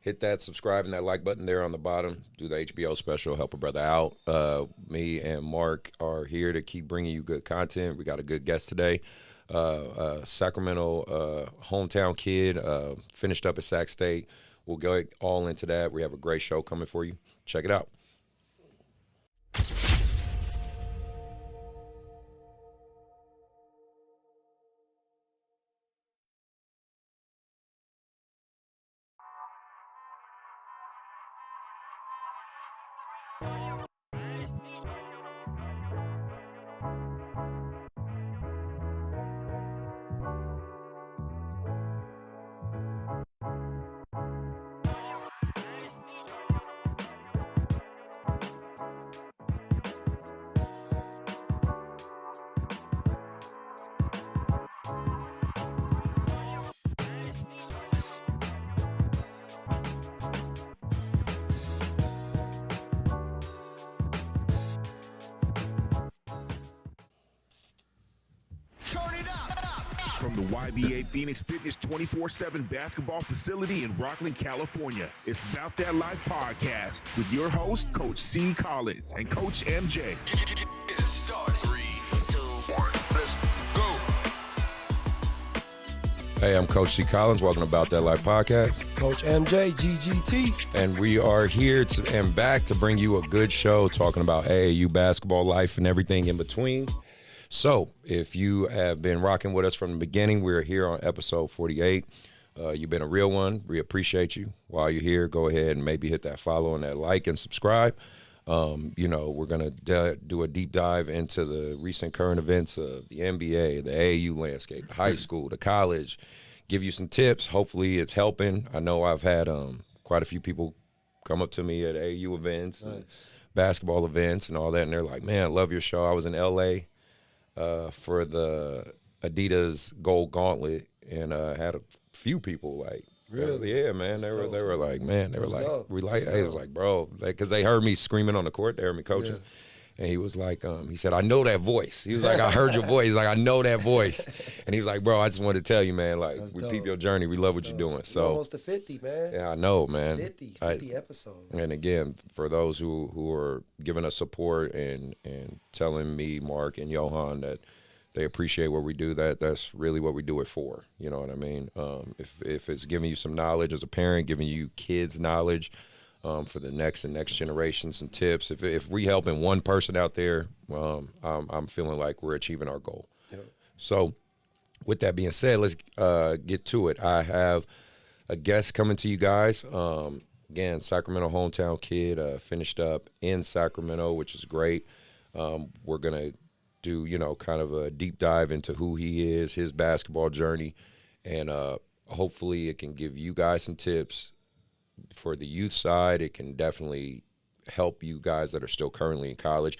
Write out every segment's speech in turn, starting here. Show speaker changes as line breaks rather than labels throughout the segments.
hit that subscribe and that like button there on the bottom. Do the HBO special, help a brother out. Me and Mark are here to keep bringing you good content. We got a good guest today. Sacramento hometown kid, finished up at Sac State. We'll go all into that. We have a great show coming for you. Check it out.
From the YBA Phoenix Fitness 24/7 basketball facility in Rockland, California, it's Bout That Life podcast with your host, Coach C.Collins and Coach MJ.
Get it started. 3, 2, 1, let's go.
Hey, I'm Coach C.Collins. Welcome to Bout That Life podcast.
Coach MJ, GGT.
And we are here and back to bring you a good show talking about AAU basketball life and everything in between. So if you have been rocking with us from the beginning, we're here on episode 48. You've been a real one. We appreciate you. While you're here, go ahead and maybe hit that follow and that like and subscribe. We're going to do a deep dive into the recent current events of the NBA, the AAU landscape, the high school, the college, give you some tips. Hopefully it's helping. I know I've had quite a few people come up to me at AAU events, nice. Basketball events and all that, and they're like, man, I love your show. I was in L.A., for the Adidas Gold Gauntlet, and had a few people like,
really,
yeah, man. They were like, man, they were like, we like. It was like, bro, because they heard me screaming on the court, they heard me coaching, and he was like, he said, I know that voice. He was like, I heard your voice. He's like, I know that voice, and he was like, bro, I just wanted to tell you, man, like, we peep your journey, we love what you're doing. So
almost to 50, man.
Yeah, I know, man.
50 episodes.
And again, for those who are giving us support and telling me, Mark and Johan, that they appreciate what we do, that's really what we do it for. You know what I mean? If it's giving you some knowledge as a parent, giving you kids knowledge for the next generation, some tips. If we helping one person out there, I'm feeling like we're achieving our goal. Yeah. So with that being said, let's get to it. I have a guest coming to you guys. Again, Sacramento hometown kid, finished up in Sacramento, which is great. We're going to do, kind of a deep dive into who he is, his basketball journey, and hopefully it can give you guys some tips for the youth side. It can definitely help you guys that are still currently in college.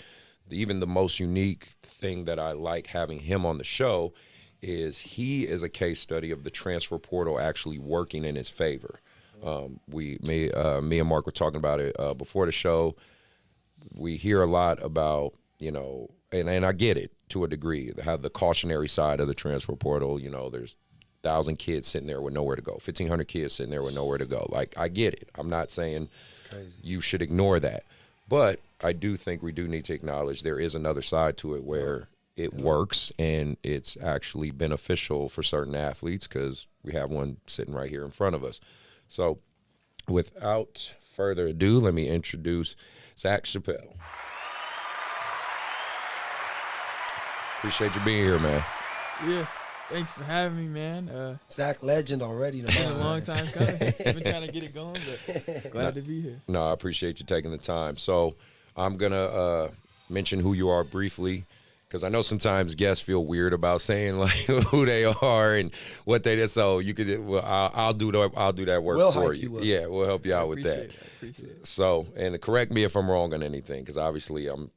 Even the most unique thing that I like having him on the show is he is a case study of the transfer portal actually working in his favor. Me and Mark were talking about it before the show. We hear a lot about, and I get it to a degree, how the cautionary side of the transfer portal, there's 1,000 kids sitting there with nowhere to go, 1,500 kids sitting there with nowhere to go. Like, I get it. I'm not saying you should ignore that. But I do think we do need to acknowledge there is another side to it where it works and it's actually beneficial for certain athletes, because we have one sitting right here in front of us. So without further ado, let me introduce Zach Chappell. Appreciate you being here, man.
Yeah, thanks for having me, man.
Zach legend already.
It's been a long time coming. I've been trying to get it going, but glad to be here.
No, I appreciate you taking the time. So I'm going to mention who you are briefly, because I know sometimes guests feel weird about saying like who they are and what they did. So you could, I'll do that work for you. Yeah, we'll help you out with that.
I appreciate it.
So, and correct me if I'm wrong on anything, because obviously I'm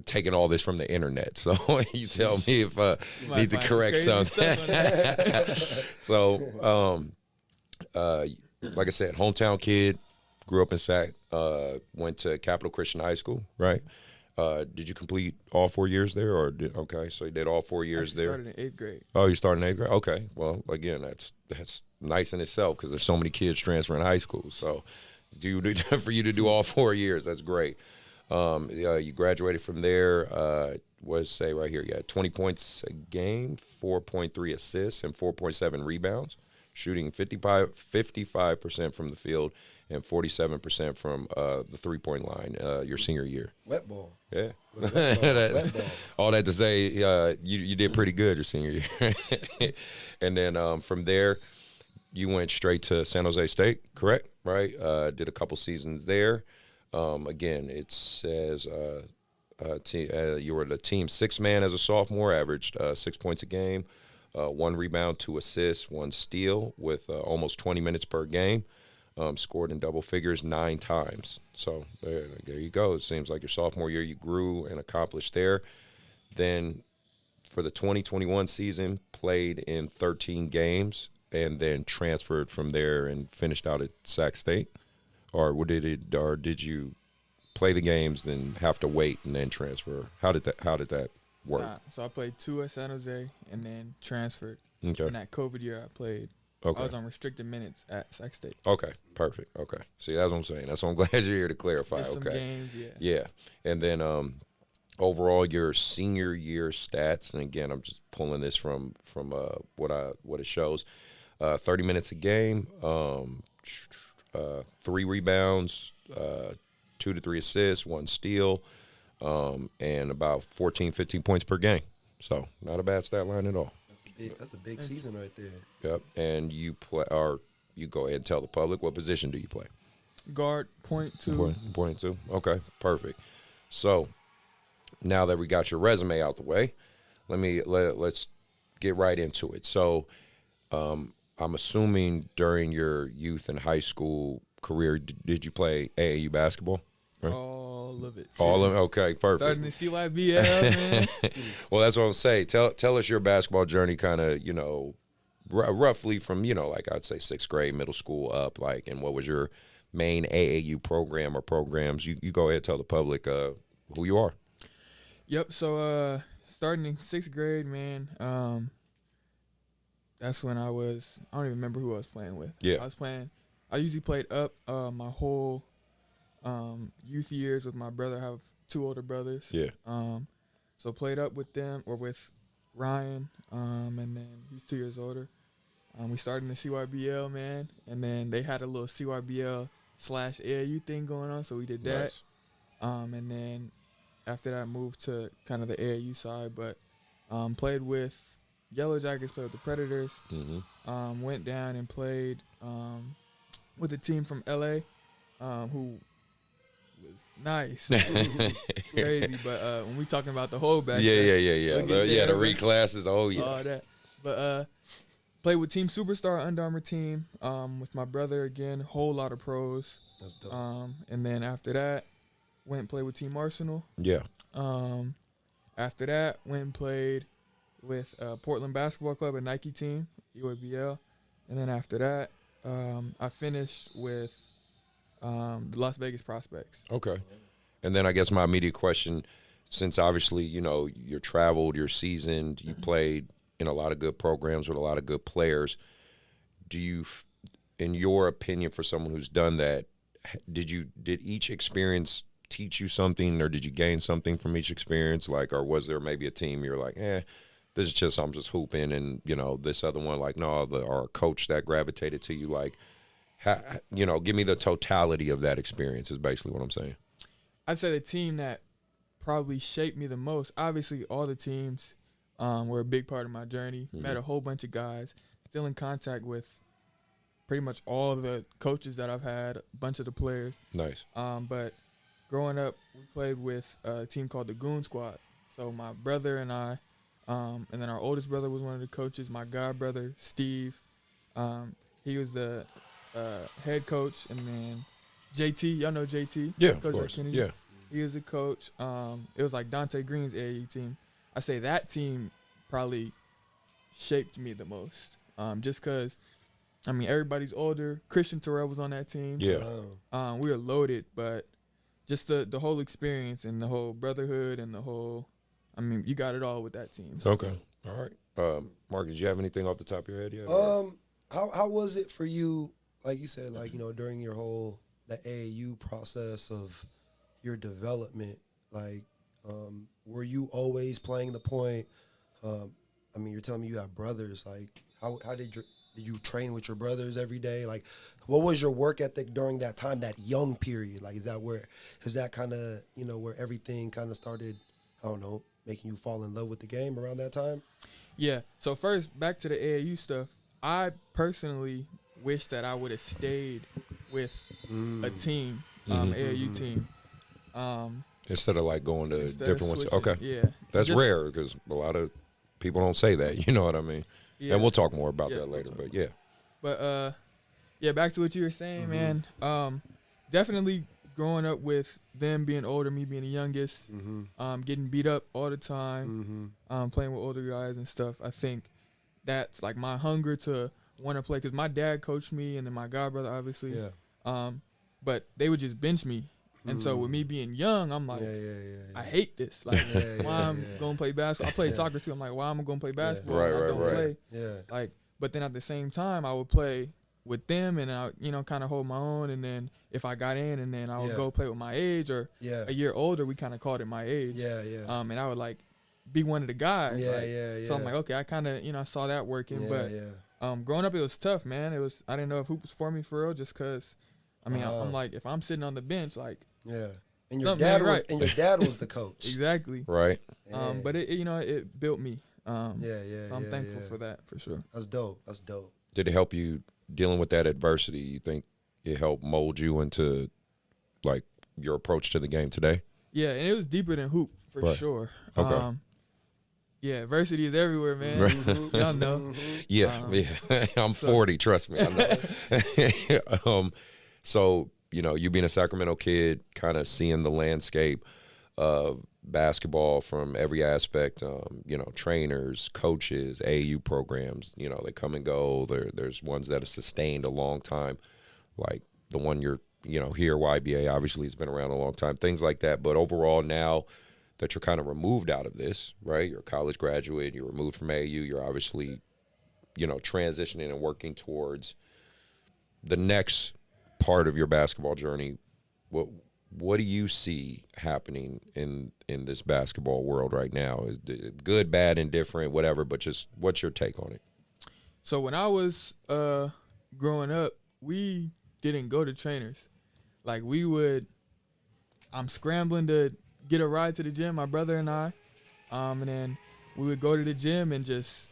taking all this from the internet. So you tell me if I need to correct something. So, like I said, hometown kid, grew up in Sac, went to Capital Christian High School, right? Did you complete all 4 years there, or okay? So you did all 4 years
Actually
there.
started in 8th grade.
Oh, you started in 8th grade. Okay, well, again, that's nice in itself because there's so many kids transferring high schools. So, for you to do all 4 years, that's great. You graduated from there. What say right here? You had 20 points a game, 4.3 assists, and 4.7 rebounds, shooting 55% from the field and 47% from the 3-point line your senior year.
Wet ball.
Yeah.
Wet ball. Wet ball.
All that to say, you did pretty good your senior year. And then from there, you went straight to San Jose State, correct? Right? Did a couple seasons there. Again, it says you were the team sixth man as a sophomore, averaged 6 points a game, 1 rebound, 2 assists, 1 steal with almost 20 minutes per game. Scored in double figures 9 times. So there you go. It seems like your sophomore year you grew and accomplished there. Then for the 2021 season, played in 13 games and then transferred from there and finished out at Sac State. Or did you play the games, then have to wait and then transfer? How did that work?
So I played 2 at San Jose and then transferred.
Okay.
In that COVID year, I played.
Okay.
I was on restricted minutes at Sac State.
Okay, perfect. Okay. See, that's what I'm saying. That's what I'm glad you're here to clarify.
There's
Okay.
some games, yeah.
Yeah. And then overall your senior year stats, and again, I'm just pulling this from what it shows. 30 minutes a game, 3 rebounds, 2 to 3 assists, 1 steal, and about 14, 15 points per game. So not a bad stat line at all.
That's a big season right there.
Yep. And you play, or you go ahead and tell the public, what position do you play?
Guard, point 2.
Point 2. Okay, perfect. So now that we got your resume out the way, let's get right into it. So I'm assuming during your youth and high school career, did you play AAU basketball? Right?
All of it.
All of it? Okay, perfect.
Starting the CYBL, man.
Well, that's what I'm saying. Tell us your basketball journey, kind of, roughly from, like I'd say 6th grade, middle school up, like, and what was your main AAU program or programs? You go ahead and tell the public who you are.
Yep. So starting in 6th grade, man, that's when I don't even remember who I was playing with.
Yeah.
I usually played up my whole youth years with my brother. I have 2 older brothers.
Yeah.
So played up with them or with Ryan, and then he's 2 years older. We started in the CYBL, man, and then they had a little CYBL/AAU thing going on, so we did that.
Nice.
And then after that, moved to kind of the AAU side, but played with Yellow Jackets, played with the Predators.
Mm-hmm.
Went down and played with a team from LA, who was nice, crazy. But when we talking about the whole back,
Yeah.
we'll get
The
there.
reclasses. Oh yeah.
All that. But played with Team Superstar Under Armour team with my brother again. Whole lot of pros.
That's dope.
And then after that, went and played with Team Arsenal.
Yeah.
After that, went and played with Portland Basketball Club, a Nike team, UABL. And then after that, I finished with the Las Vegas Prospects.
Okay. And then I guess my immediate question, since obviously, you're traveled, you're seasoned, you played in a lot of good programs with a lot of good players, do you, in your opinion, for someone who's done that, did each experience teach you something, or did you gain something from each experience? Like, or was there maybe a team you're like, this is just, I'm just hooping, and, this other one, like, no, or a coach that gravitated to you, like, give me the totality of that experience is basically what I'm saying.
I'd say the team that probably shaped me the most, obviously all the teams were a big part of my journey.
Mm-hmm.
Met a whole bunch of guys, still in contact with pretty much all the coaches that I've had, a bunch of the players.
Nice.
But growing up, we played with a team called the Goon Squad. So my brother and I, and then our oldest brother was one of the coaches. My god brother, Steve, he was the head coach. And then JT, y'all know JT?
Yeah,
Coach
of course.
Kennedy.
Yeah.
He was a coach. It was like Dante Green's AAU team. I say that team probably shaped me the most. Just because, everybody's older. Christian Terrell was on that team.
Yeah.
Wow.
We were loaded, but just the whole experience and the whole brotherhood and the whole, I mean, you got it all with that team. So.
Okay. All right. Mark, did you have anything off the top of your head yet?
How was it for you, like you said, like, you know, during your whole, the AAU process of your development, like, were you always playing the point? I mean, you're telling me you have brothers. Like, how did you train with your brothers every day? Like, what was your work ethic during that time, that young period? Like, is that kind of, you know, where everything kind of started, I don't know, making you fall in love with the game around that time?
Yeah. So first, back to the AAU stuff. I personally wish that I would have stayed with a team, AAU team.
Instead of like going to different ones.
Switching.
Okay.
Yeah.
That's rare because a lot of people don't say that. You know what I mean?
Yeah.
And we'll talk more about that
we'll
later.
talk.
But yeah.
But yeah, back to what you were saying, man. Definitely growing up with them being older, me being the youngest, getting beat up all the time, playing with older guys and stuff. I think that's like my hunger to want to play, because my dad coached me and then my god brother, obviously.
Yeah.
But they would just bench me. And so with me being young, I'm like, I hate this. Like, why I'm going to play basketball? I played soccer too. I'm like, why am I going to play basketball?
Right,
I don't
right.
play.
Yeah.
Like, but then at the same time, I would play with them and I, you know, kind of hold my own. And then if I got in, and then I would go play with my age or a year older, we kind of called it my age. And I would like be one of the guys. So I'm like, okay, I kind of, you know, I saw that working. Growing up, it was tough, man. I didn't know if hoop was for me for real, just because, I mean, I'm like, if I'm sitting on the bench, like,
and your dad was
right.
and your dad was the coach.
Exactly.
Right.
But it, you know, it built me. So I'm thankful for that, for sure.
That's dope.
Did it help you dealing with that adversity? You think it helped mold you into like your approach to the game today?
Yeah, and it was deeper than hoop for sure.
Okay.
Yeah, adversity is everywhere, man. Y'all know.
Yeah. I'm 40. Trust me. I know. So, you know, you being a Sacramento kid, kind of seeing the landscape of basketball from every aspect, you know, trainers, coaches, AAU programs, you know, they come and go. There's ones that have sustained a long time, like the one you're, you know, here, YBA, obviously has been around a long time, things like that. But overall, now that you're kind of removed out of this, right, you're a college graduate, you're removed from AAU, you're obviously, you know, transitioning and working towards the next part of your basketball journey. What do you see happening in this basketball world right now? Is it good, bad, indifferent, whatever, but just what's your take on it?
So when I was growing up, we didn't go to trainers. Like, I'm scrambling to get a ride to the gym, my brother and I, and then we would go to the gym and just,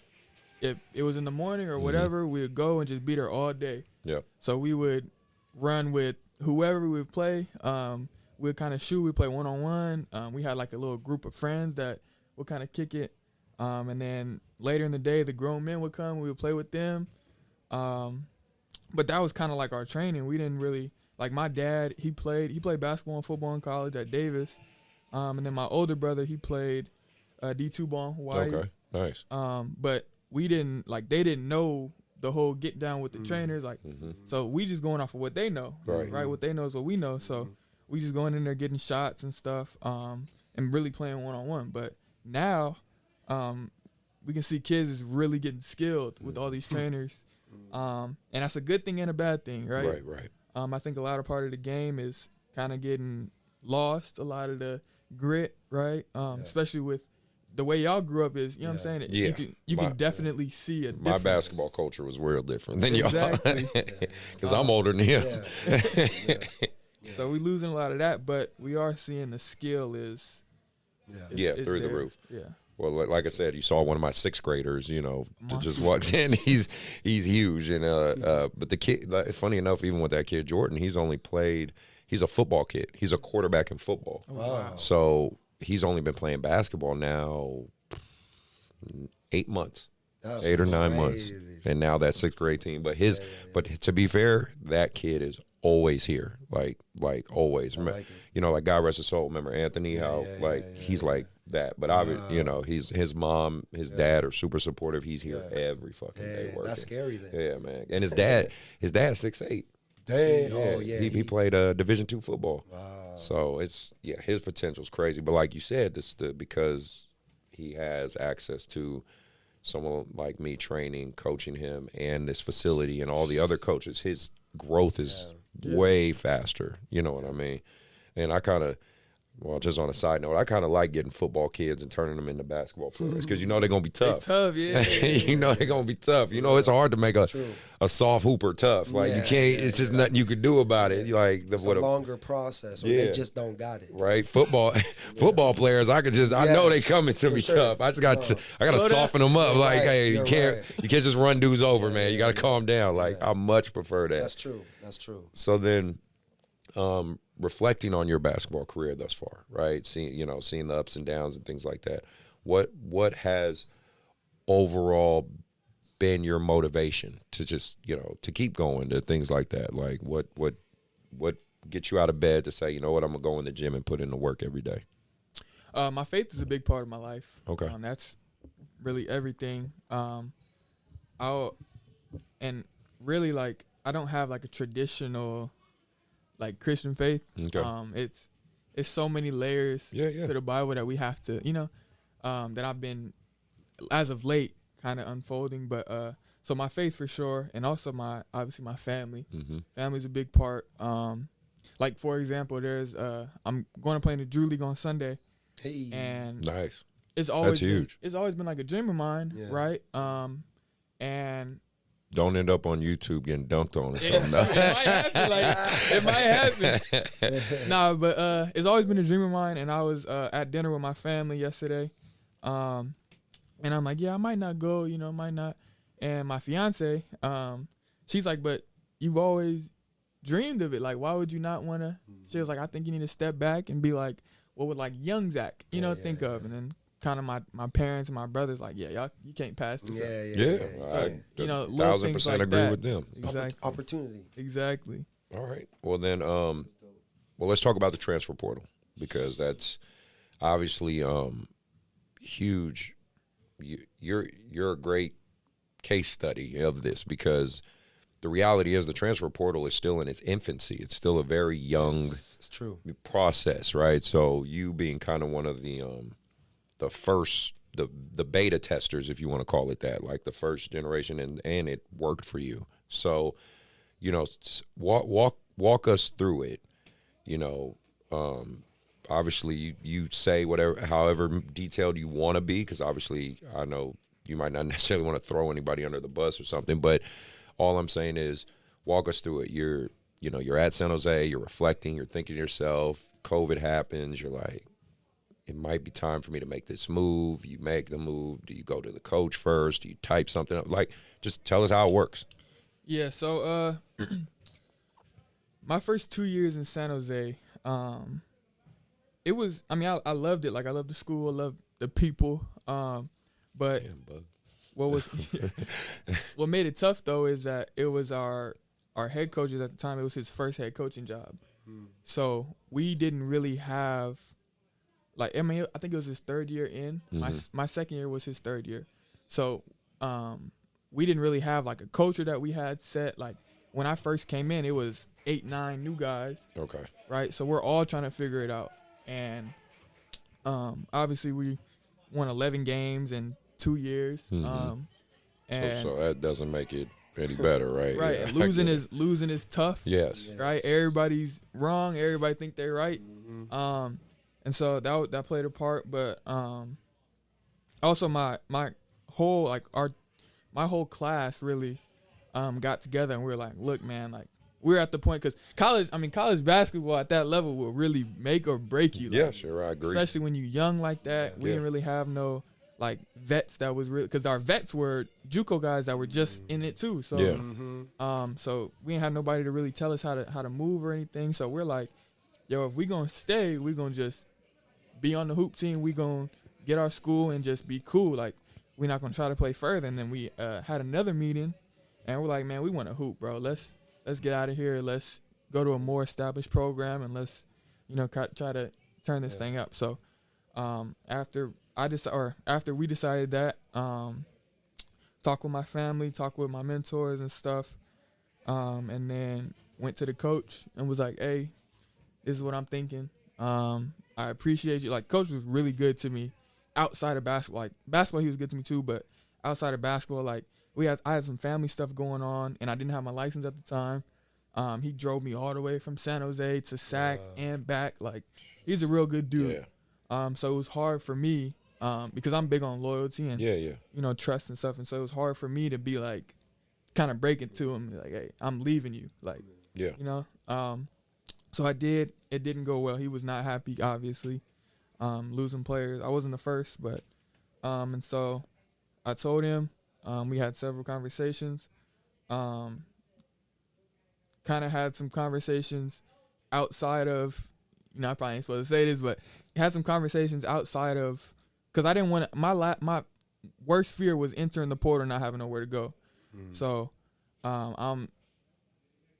if it was in the morning or whatever, we would go and just be there all day.
Yeah.
So we would run with whoever we would play. We'd kind of shoot. We'd play one-on-one. We had like a little group of friends that would kind of kick it. And then later in the day, the grown men would come. We would play with them. But that was kind of like our training. We didn't really, like my dad, he played basketball and football in college at Davis. And then my older brother, he played D2 ball in Hawaii.
Okay, nice.
But we didn't, like, they didn't know the whole get down with the trainers, like, so we just going off of what they know, right? What they know is what we know. So we just going in there getting shots and stuff, and really playing one-on-one. But now, we can see kids is really getting skilled with all these trainers, and that's a good thing and a bad thing, right?
Right.
I think a lot of part of the game is kind of getting lost, a lot of the grit, right? Especially with the way y'all grew up is, you know what I'm saying?
Yeah.
You can definitely see a difference.
My basketball culture was real different than
Exactly.
y'all. Because I'm older than him.
So we losing a lot of that, but we are seeing the skill is
through the roof.
Yeah.
Well, like I said, you saw one of my sixth graders, you know, to just walk in. He's huge. And but the kid, funny enough, even with that kid, Jordan, he's a football kid. He's a quarterback in football.
Oh, wow.
So he's only been playing basketball now 8 months.
That's
8 or 9
crazy.
months. And now that sixth grade team. But but to be fair, that kid is always here. Like always.
I like it.
You know, like God rest his soul. Remember Anthony, he's like that. But obviously, you know, his mom, his dad are super supportive. He's here every fucking day working.
That's scary then.
Yeah, man. And his dad's 6'8".
Dang.
Yeah.
Oh, yeah.
He played Division II football.
Wow.
So it's his potential's crazy. But like you said, because he has access to someone like me training, coaching him, and this facility and all the other coaches, his growth is way faster. You know what I mean? And I kind of, just on a side note, I kind of like getting football kids and turning them into basketball players because you know they're going to be tough.
They're tough, yeah.
You know they're going to be tough. You know it's hard to make a soft hooper tough. Like you can't, it's just nothing you can do about it. Like
it's a longer process, or they just don't got it.
Right? Football players, I know they coming to be tough. I got to soften them up. Like, hey, you can't just run dudes over, man. You got to calm down. Like, I much prefer that.
That's true.
So then, reflecting on your basketball career thus far, right? Seeing the ups and downs and things like that. What has overall been your motivation to just, to keep going, to things like that? Like what gets you out of bed to say, you know what, I'm gonna go in the gym and put in the work every day?
My faith is a big part of my life.
Okay.
That's really everything. And really, like, I don't have like a traditional like Christian faith.
Okay.
It's so many layers
to
the Bible that we have to, that I've been as of late kind of unfolding. But so my faith for sure, and also obviously my family.
Mm-hmm.
Family's a big part. Like for example, I'm going to play in the Drew League on Sunday.
Hey.
And
nice.
It's always
huge.
It's always been like a dream of mine, right? And
don't end up on YouTube getting dunked on or something.
It might happen. Nah, but it's always been a dream of mine. And I was at dinner with my family yesterday. And I'm like, I might not go, might not. And my fiance, she's like, but you've always dreamed of it. Like, why would you not want to? She was like, I think you need to step back and be like, what would like young Zach, think of? And then kind of my parents and my brothers like, y'all, you can't pass this up.
I 1,000%
like
agree
that.
with them.
Exactly.
Opportunity.
Exactly.
All right. Well then, let's talk about the transfer portal, because that's obviously huge. You're a great case study of this, because the reality is the transfer portal is still in its infancy. It's still a very young
it's true.
process, right? So you being kind of one of the first, the beta testers, if you want to call it that, like the first generation, and it worked for you. So, walk us through it. Obviously you say however detailed you want to be, because obviously I know you might not necessarily want to throw anybody under the bus or something, but all I'm saying is walk us through it. You're at San Jose, you're reflecting, you're thinking to yourself, COVID happens, you're like, it might be time for me to make this move. You make the move. Do you go to the coach first? Do you type something up? Like, just tell us how it works.
Yeah, so my first 2 years in San Jose, it was, I loved it. Like, I loved the school, I loved the people. But what made it tough though is that it was our head coaches at the time. It was his first head coaching job, so we didn't really have I think it was his third year in. My second year was his third year, so we didn't really have like a culture that we had set. Like when I first came in, it was 8-9 new guys. Okay, right. So we're all trying to figure it out, and obviously we won 11 games in 2 years.
So that doesn't make it any better, right?
Right.
Yeah,
and losing is tough.
Yes.
Right. Everybody's wrong. Everybody think they're right. And so that played a part. But also my whole class really got together, and we were like, look, man, like we're at the point, because college basketball at that level will really make or break you.
Yeah, sure, I agree.
Especially when you're young like that. We didn't really have no like vets that was real, because our vets were JUCO guys that were just in it too. So so we didn't have nobody to really tell us how to move or anything. So we're like, yo, if we gonna stay, we gonna just be on the hoop team. We gonna get our school and just be cool. Like we're not gonna try to play further. And then we had another meeting, and we're like, man, we want to hoop, bro. Let's get out of here. Let's go to a more established program, and let's try to turn this thing up. So after we decided that, talk with my family, talk with my mentors and stuff, and then went to the coach and was like, hey, this is what I'm thinking. I appreciate you. Like, coach was really good to me outside of basketball. Like, basketball, he was good to me too, but outside of basketball, like, I had some family stuff going on, and I didn't have my license at the time. He drove me all the way from San Jose to Sac and back. Like, he's a real good dude.
Yeah.
So it was hard for me because I'm big on loyalty and
Yeah.
you know, trust and stuff. And so it was hard for me to be like, kind of break it to him, like, hey, I'm leaving you. Like,
Yeah.
you know. So I did. It didn't go well. He was not happy, obviously, losing players. I wasn't the first, but and so I told him. We had several conversations. Kind of had some conversations outside of, you know, I probably ain't supposed to say this, but had some conversations outside of, because I didn't want to, my worst fear was entering the portal and not having nowhere to go. So I'm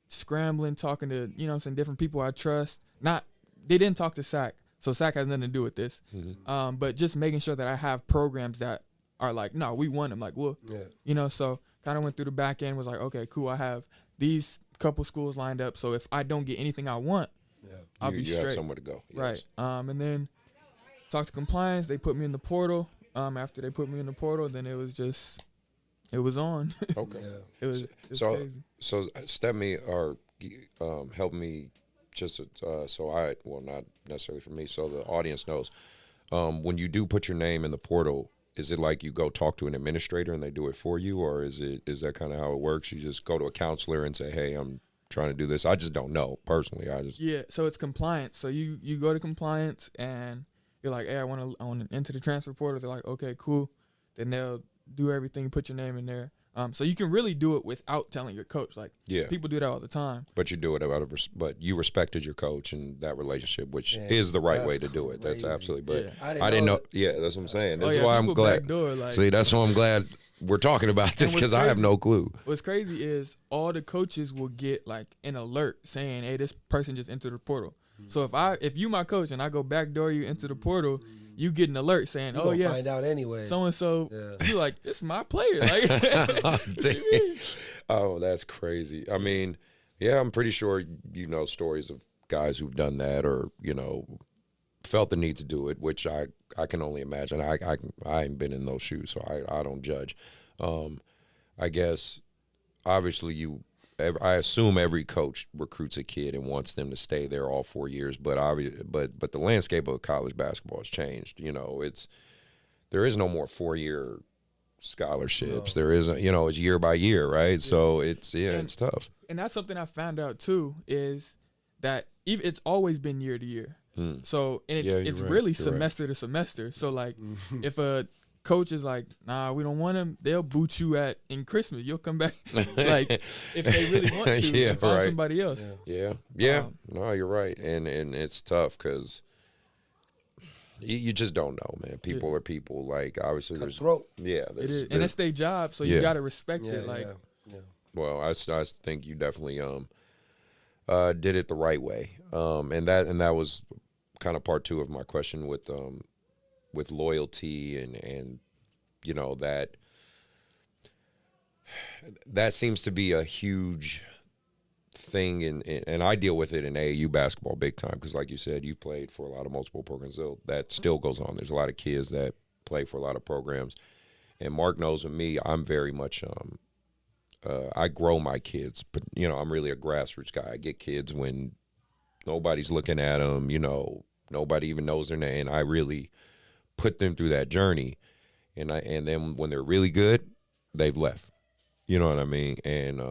scrambling, talking to, you know what I'm saying, different people I trust. They didn't talk to Sac, so Sac has nothing to do with this. But just making sure that I have programs that are like, no, we want them. Like, well, you know, so kind of went through the back end, was like, okay, cool, I have these couple schools lined up, so if I don't get anything I want, I'll be straight. You have
somewhere to go. Yes.
Right. And then talked to compliance. They put me in the portal. After they put me in the portal, then it was on.
Okay.
It was crazy.
So step me or help me just well, not necessarily for me, so the audience knows. When you do put your name in the portal, is it like you go talk to an administrator and they do it for you, or is that kind of how it works? You just go to a counselor and say, hey, I'm trying to do this. I just don't know personally.
So it's compliance. So you go to compliance and you're like, hey, I want to enter the transfer portal. They're like, okay, cool. Then they'll do everything, put your name in there. So you can really do it without telling your coach. Like, people do that all the time.
But you do it but you respected your coach and that relationship, which is the right way to do it. That's absolutely. But I didn't know. Yeah, that's what I'm saying. That's why I'm glad. See, that's why I'm glad we're talking about this, because I have no clue.
What's crazy is all the coaches will get like an alert saying, hey, this person just entered the portal. So if you my coach and I go backdoor you into the portal, you get an alert saying,
you find out anyway.
So and so, you like, this is my player. Like, what you mean?
Oh, that's crazy. I mean, yeah, I'm pretty sure you know stories of guys who've done that, or you know, felt the need to do it, which I can only imagine. I ain't been in those shoes, so I don't judge. I guess obviously I assume every coach recruits a kid and wants them to stay there all 4 years, but the landscape of college basketball has changed. You know, there is no more 4-year scholarships. No. There isn't, you know, it's year by year, right? Yeah. So it's tough.
And that's something I found out too, is that it's always been year to year. So and it's really semester to semester. So like if a coach is like, nah, we don't want him, they'll boot you in Christmas. You'll come back like if they really want to and find somebody else.
Yeah. No, you're right. And it's tough because you just don't know, man. People are people. Like obviously there's it is. And
it's their job, so you gotta respect it. Like
well, I think you definitely did it the right way. And that was kind of part 2 of my question with loyalty and you know that seems to be a huge thing and I deal with it in AAU basketball big time, because like you said, you played for a lot of multiple programs. So that still goes on. There's a lot of kids that play for a lot of programs, and Mark knows with me, I'm very much I grow my kids, but you know, I'm really a grassroots guy. I get kids when nobody's looking at them, you know, nobody even knows their name, and I really put them through that journey, and then when they're really good, they've left. You know what I mean? And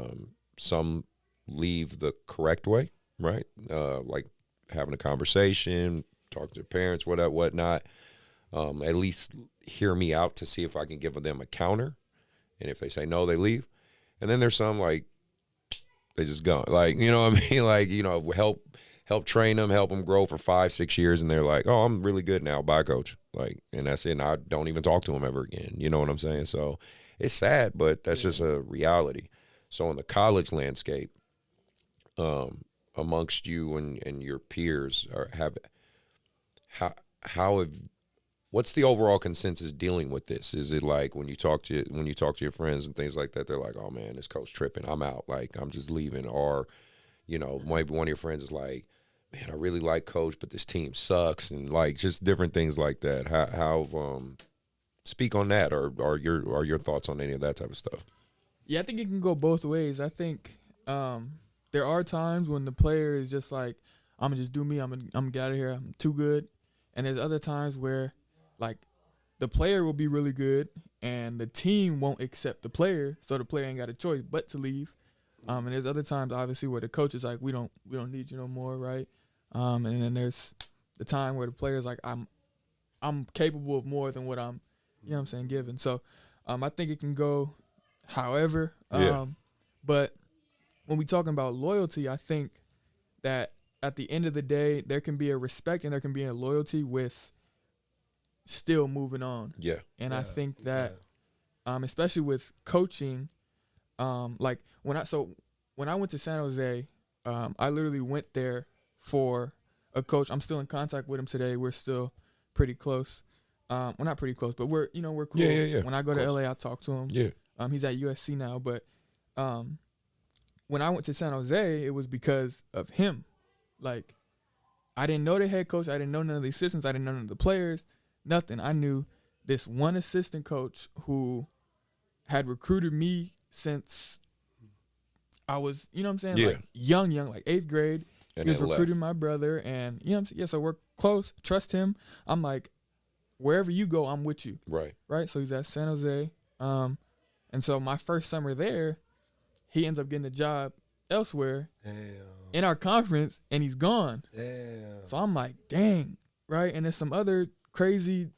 some leave the correct way, right? Like having a conversation, talk to their parents, whatnot. At least hear me out to see if I can give them a counter, and if they say no, they leave. And then there's some like they just gone, like, you know what I mean? Like, you know, help train them, help them grow for 5-6 years, and they're like, oh, I'm really good now, bye coach. Like, and that's it, and I don't even talk to them ever again. You know what I'm saying? So it's sad, but that's just a reality. So in the college landscape, amongst you and your peers, what's the overall consensus dealing with this? Is it like when you talk to your friends and things like that, they're like, oh man, this coach tripping, I'm out, like I'm just leaving, or you know, maybe one of your friends is like, man, I really like coach, but this team sucks, and like just different things like that. How speak on that, or your thoughts on any of that type of stuff?
Yeah, I think it can go both ways. I think there are times when the player is just like, I'm gonna just do me. I'm gonna get out of here. I'm too good. And there's other times where, like, the player will be really good, and the team won't accept the player, so the player ain't got a choice but to leave. And there's other times, obviously, where the coach is like, we don't need you no more, right? And then there's the time where the player's like, I'm capable of more than what I'm, you know what I'm saying, given. So I think it can go however. But when we talking about loyalty, I think that at the end of the day, there can be a respect and there can be a loyalty with still moving on.
Yeah.
And I think that, especially with coaching, like when I went to San Jose, I literally went there for a coach. I'm still in contact with him today. We're still pretty close. Well, not pretty close, but we're cool.
Yeah.
When I go to LA, I talk to him.
Yeah.
He's at USC now, but when I went to San Jose, it was because of him. Like, I didn't know the head coach. I didn't know none of the assistants. I didn't know none of the players. Nothing. I knew this one assistant coach who had recruited me since I was, you know what I'm saying?
Yeah.
Like young, like 8th grade.
And
he was
then
recruiting
left.
my brother, and you know what I'm saying? Yeah, so we're close. Trust him. I'm like, wherever you go, I'm with you.
Right.
Right? So he's at San Jose. And so my first summer there, he ends up getting a job elsewhere in our conference, and he's gone.
Damn.
So I'm like, dang, right? And there's some other crazy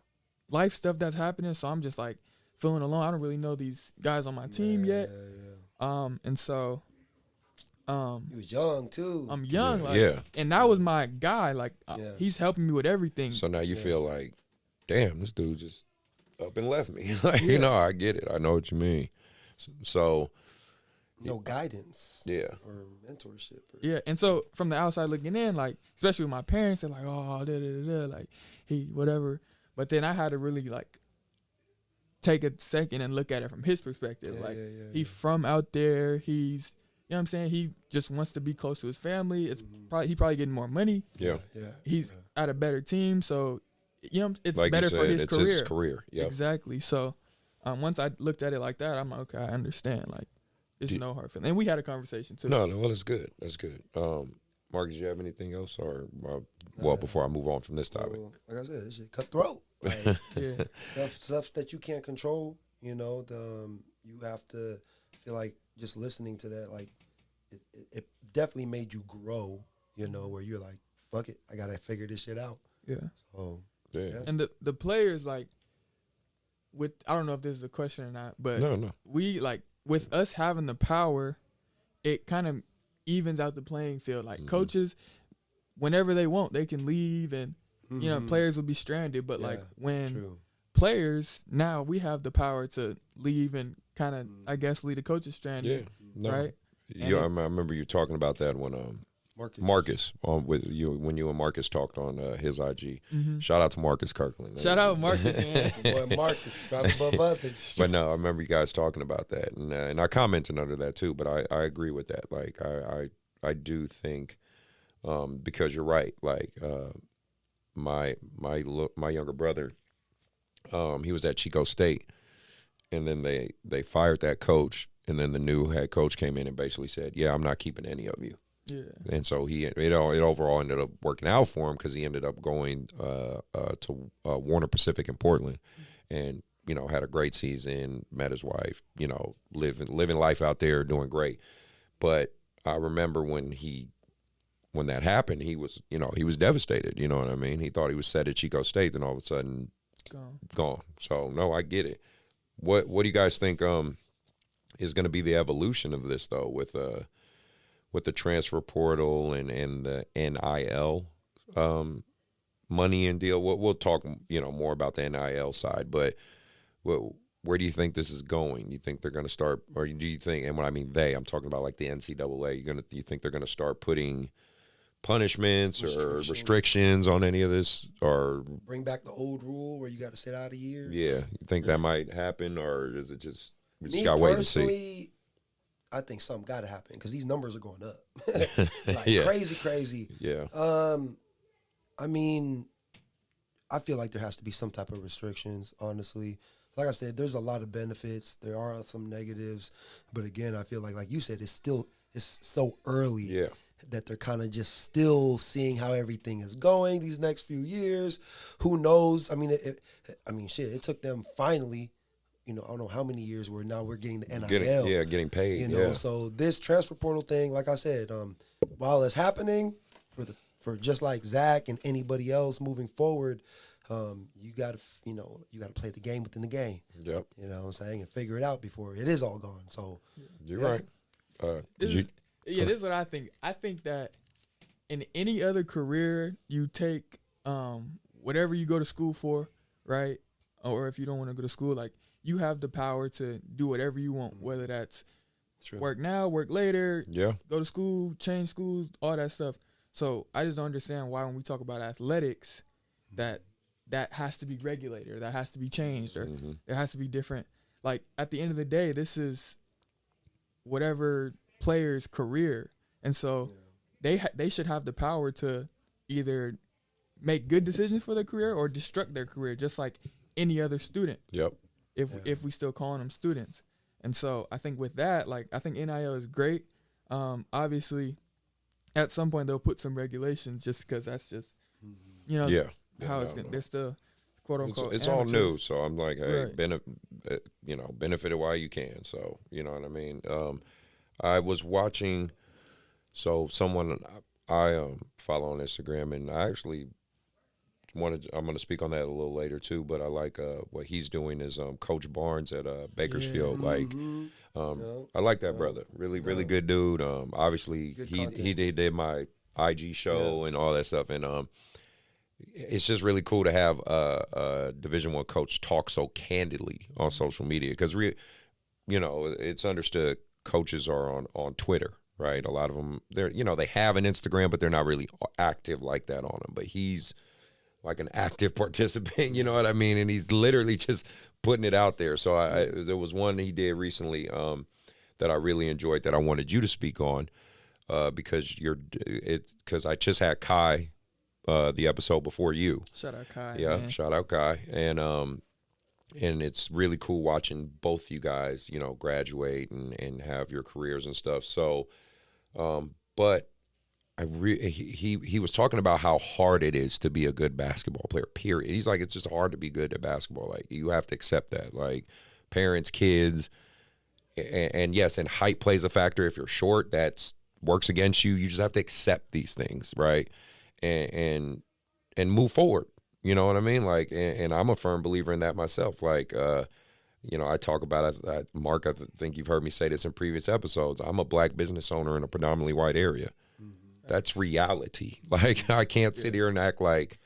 life stuff that's happening, so I'm just like feeling alone. I don't really know these guys on my team yet. And so
you was young too.
I'm young, like,
Yeah.
and that was my guy. Like, he's helping me with everything.
So now you feel like, damn, this dude just up and left me. Like, you know, I get it. I know what you mean. So
no guidance.
Yeah.
Or mentorship.
Yeah, and so from the outside looking in, like, especially with my parents, they're like, oh, like, he, whatever. But then I had to really, like, take a second and look at it from his perspective. He's from out there. He's, you know what I'm saying? He just wants to be close to his family. It's he probably getting more money.
Yeah.
He's at a better team, so, you know, it's
like
better
you said,
for his
it's
career.
his career. Yep.
Exactly. So once I looked at it like that, I'm like, okay, I understand. Like, it's no hard feeling. And we had a conversation too.
No, well, that's good. That's good. Marcus, you have anything else, or well, before I move on from this topic?
Like I said, this shit cutthroat. Like, stuff that you can't control. You know, you have to feel like just listening to that. Like, it definitely made you grow. You know, where you're like, fuck it, I gotta figure this shit out.
Yeah.
So
And the players, like, with, I don't know if this is a question or not, but
No.
we, like, with us having the power, it kind of evens out the playing field. Like, coaches, whenever they want, they can leave, and you know, players will be stranded. But like, when players, now we have the power to leave and kind of, I guess, lead the coaches stranded. Right?
Yeah, I remember you talking about that when Marcus with you when you and Marcus talked on his IG. Shout out to Marcus Kirkland.
Shout out Marcus, man.
Boy, Marcus, drop above others.
But no, I remember you guys talking about that, and I commented under that too. But I agree with that. Like, I do think because you're right. Like, my younger brother, he was at Chico State, and then they fired that coach, and then the new head coach came in and basically said, "Yeah, I'm not keeping any of you."
Yeah.
And so it overall ended up working out for him because he ended up going to Warner Pacific in Portland, and you know, had a great season, met his wife, you know, living life out there, doing great. But I remember when that happened, he was devastated. You know what I mean? He thought he was set at Chico State, then all of a sudden gone. So no, I get it. What do you guys think is going to be the evolution of this though, with the transfer portal and the NIL money and deal? We'll talk, you know, more about the NIL side, but where do you think this is going? You think they're going to start, or do you think, and when I mean I'm talking about like the NCAA, you think they're going to start putting punishments or restrictions on any of this, or
bring back the old rule where you got to sit out a year?
Yeah, you think that might happen, or is it just we just
Me
got to wait and see?
personally, I think something got to happen because these numbers are going up. Like
Yeah.
crazy.
Yeah.
I mean, I feel like there has to be some type of restrictions, honestly. Like I said, there's a lot of benefits. There are some negatives. But again, I feel like you said, it's so early
Yeah.
that they're kind of just still seeing how everything is going these next few years. Who knows? I mean, it took them finally, I don't know how many years where now we're getting the NIL.
Getting paid.
You know, so this transfer portal thing, like I said, while it's happening for just like Zach and anybody else moving forward, you gotta play the game within the game.
Yep.
You know what I'm saying? And figure it out before it is all gone. So
You're right.
This is what I think. I think that in any other career, you take whatever you go to school for, right? Or if you don't want to go to school, like you have the power to do whatever you want, whether that's work now, work later, go to school, change schools, all that stuff. So I just don't understand why when we talk about athletics that has to be regulated or that has to be changed or there has to be different. Like at the end of the day, this is whatever player's career. And so they should have the power to either make good decisions for their career or destruct their career, just like any other student.
Yep.
If we still calling them students. And so I think with that, like I think NIL is great. Obviously, at some point they'll put some regulations just because that's just, how it's going. They're still quote unquote.
It's all new, so I'm like, hey, benefit it while you can. So you know what I mean. I was watching, so someone I follow on Instagram, and I actually I'm going to speak on that a little later too. But I like what he's doing is Coach Barnes at Bakersfield. I like that brother. Really good dude. Obviously he did my IG show and all that stuff, and it's just really cool to have a Division I coach talk so candidly on social media because it's understood coaches are on Twitter, right? A lot of them they have an Instagram, but they're not really active like that on them. But he's like an active participant, you know what I mean? And he's literally just putting it out there. So there was one he did recently that I really enjoyed that I wanted you to speak on because I just had Kai the episode before you.
Shout out Kai.
Yeah,
man.
Shout out Kai. And it's really cool watching both you guys, graduate and have your careers and stuff. So, but he was talking about how hard it is to be a good basketball player, period. He's like, it's just hard to be good at basketball. Like, you have to accept that. Like, parents, kids, and yes, and height plays a factor. If you're short, that works against you. You just have to accept these things, right? And move forward. You know what I mean? Like, and I'm a firm believer in that myself. Like, I talk about it. Mark, I think you've heard me say this in previous episodes. I'm a black business owner in a predominantly white area. That's reality. Like, I can't sit here and act like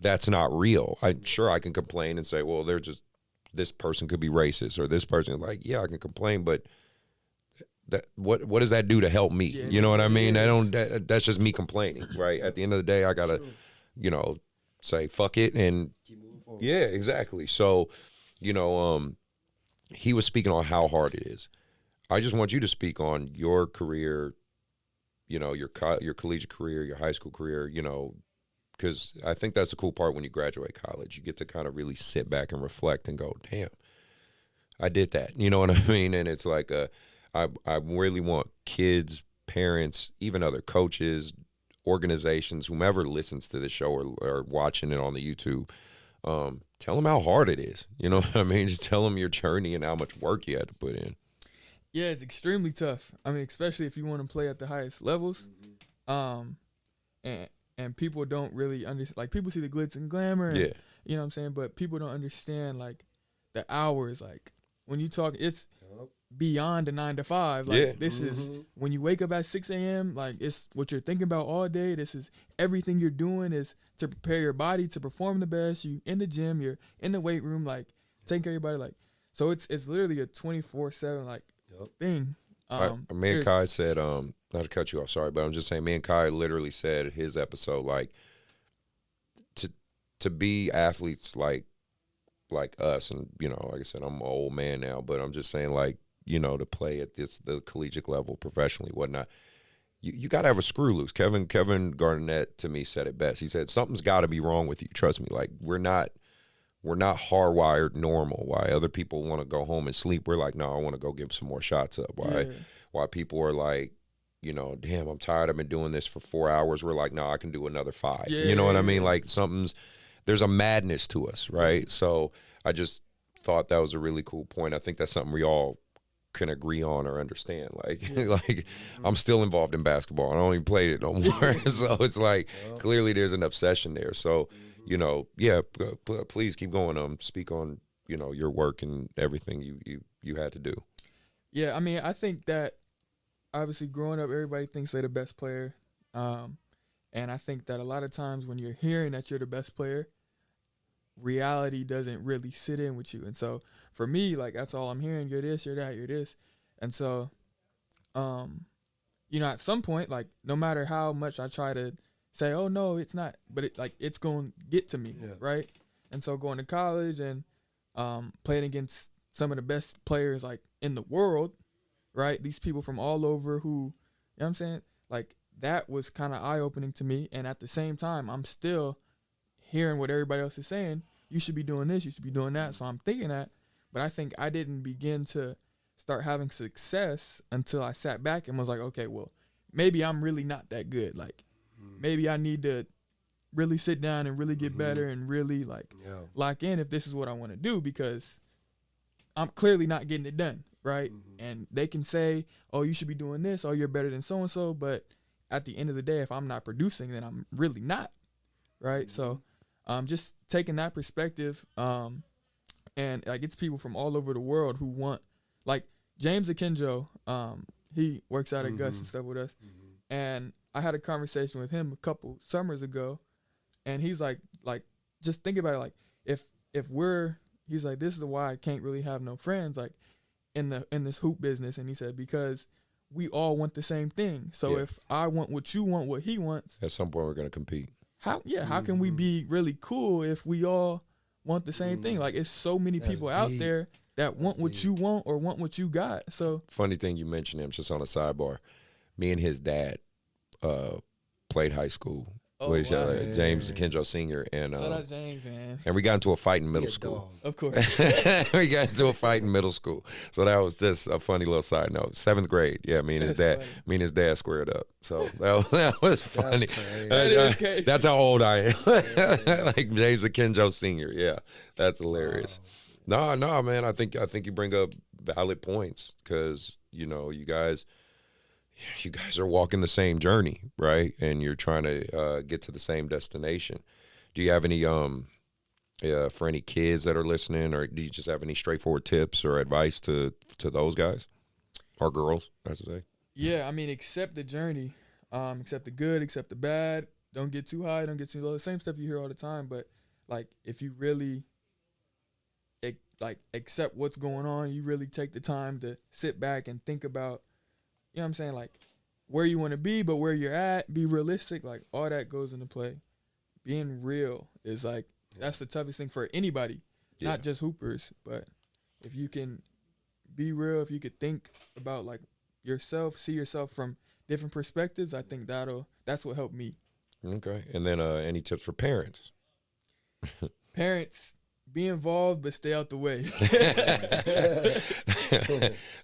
that's not real. I'm sure I can complain and say, well, this person could be racist or this person. Like, yeah, I can complain, but what does that do to help me? You know what I mean? That's just me complaining, right? At the end of the day, I gotta, say fuck it and keep moving forward. Yeah, exactly. So, he was speaking on how hard it is. I just want you to speak on your career, your collegiate career, your high school career, because I think that's the cool part when you graduate college. You get to kind of really sit back and reflect and go, damn, I did that. You know what I mean? And it's like, I really want kids, parents, even other coaches, organizations, whomever listens to the show or watching it on the YouTube, tell them how hard it is. You know what I mean? Just tell them your journey and how much work you had to put in.
Yeah, it's extremely tough. I mean, especially if you want to play at the highest levels. And people don't really understand. Like, people see the glitz and glamour. And, you know what I'm saying? But people don't understand, like, the hours. Like, when you talk, it's beyond a 9 to 5. Like, this is when you wake up at 6 a.m., like, it's what you're thinking about all day. This is everything you're doing is to prepare your body to perform the best. You in the gym, you're in the weight room, like, taking care of your body. Like, so it's literally a 24/7, like, thing.
Me and Kai said, not to cut you off, sorry, but I'm just saying, me and Kai literally said his episode, like, to be athletes like us, and like I said, I'm an old man now, but I'm just saying, like, you know, to play at the collegiate level professionally, whatnot. You got to have a screw loose. Kevin Garnett to me said it best. He said something's got to be wrong with you. Trust me. Like we're not hardwired normal. Why other people want to go home and sleep, we're like, no, I want to go give some more shots up. Why people are like, you know, damn, I'm tired. I've been doing this for 4 hours. We're like, no, I can do another 5. You know what I mean? Like there's a madness to us, right? So I just thought that was a really cool point. I think that's something we all can agree on or understand. Like I'm still involved in basketball. I don't even play it no more. So it's like clearly there's an obsession there. So, you know, please keep going. Speak on, you know, your work and everything you had to do.
Yeah, I mean, I think that obviously growing up, everybody thinks they're the best player. And I think that a lot of times when you're hearing that you're the best player, reality doesn't really sit in with you. And so for me, like, that's all I'm hearing. You're this, you're that, you're this. And so, you know, at some point, like, no matter how much I try to say, oh, no, it's not, but it's going to get to me, right? And so going to college and playing against some of the best players, like, in the world, right? These people from all over who, you know what I'm saying? Like, that was kind of eye-opening to me. And at the same time, I'm still hearing what everybody else is saying. You should be doing this, you should be doing that. So I'm thinking that. But I think I didn't begin to start having success until I sat back and was like, okay, well, maybe I'm really not that good. Like, maybe I need to really sit down and really get better and really, like, lock in if this is what I want to do, because I'm clearly not getting it done, right? And they can say, oh, you should be doing this, oh, you're better than so-and-so, but at the end of the day, if I'm not producing, then I'm really not, right? So just taking that perspective, and, like, it's people from all over the world who want, like, James Akinjo, he works out at Guss and stuff with us, and I had a conversation with him a couple summers ago, and he's like, just think about it, like, he's like, this is why I can't really have no friends, like, in this hoop business, and he said, because we all want the same thing. So if I want what you want, what he wants,
at some point we're gonna compete.
How can we be really cool if we all want the same thing? Like, it's so many people out there that want what you want or want what you got. So
funny thing you mentioned him, just on a sidebar. Me and his dad played high school. James Akinjo Sr. And
shout out James, man.
And we got into a fight in middle school.
Of course.
We got into a fight in middle school. So that was just a funny little side note. 7th grade. Yeah, me and his dad squared up. So that was funny. That's how old I am. Like James Akinjo Sr. Yeah. That's hilarious. Wow. No, man. I think you bring up valid points, because, you know, you guys are walking the same journey, right? And you're trying to get to the same destination. Do you have any for any kids that are listening, or do you just have any straightforward tips or advice to those guys or girls, I should say?
Yeah, I mean, accept the journey, accept the good, accept the bad. Don't get too high, don't get too low. The same stuff you hear all the time, but, like, if you really accept what's going on, you really take the time to sit back and think about, you know what I'm saying, like, where you want to be, but where you're at, be realistic, like, all that goes into play. Being real is, like, that's the toughest thing for anybody, not just hoopers. But if you can be real, if you could think about, like, yourself, see yourself from different perspectives, I think that's what helped me.
Okay. And then any tips for parents?
Parents, be involved, but stay out the way.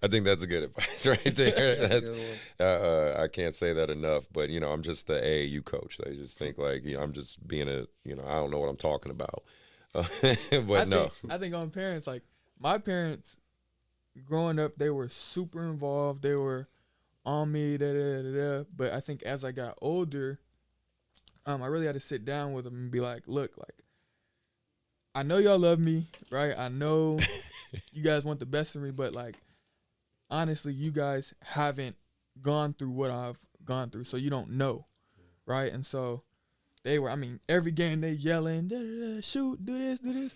I think that's a good advice right there. I can't say that enough, but, you know, I'm just the AAU coach. They just think, like, you know, I'm just being I don't know what I'm talking about. But
I think on parents, like, my parents growing up, they were super involved. They were on me, but I think as I got older, I really had to sit down with them and be like, look, like, I know y'all love me, right? I know you guys want the best for me, but, like, honestly, you guys haven't gone through what I've gone through, so you don't know, right? And so they were, I mean, every game they yelling, shoot, do this.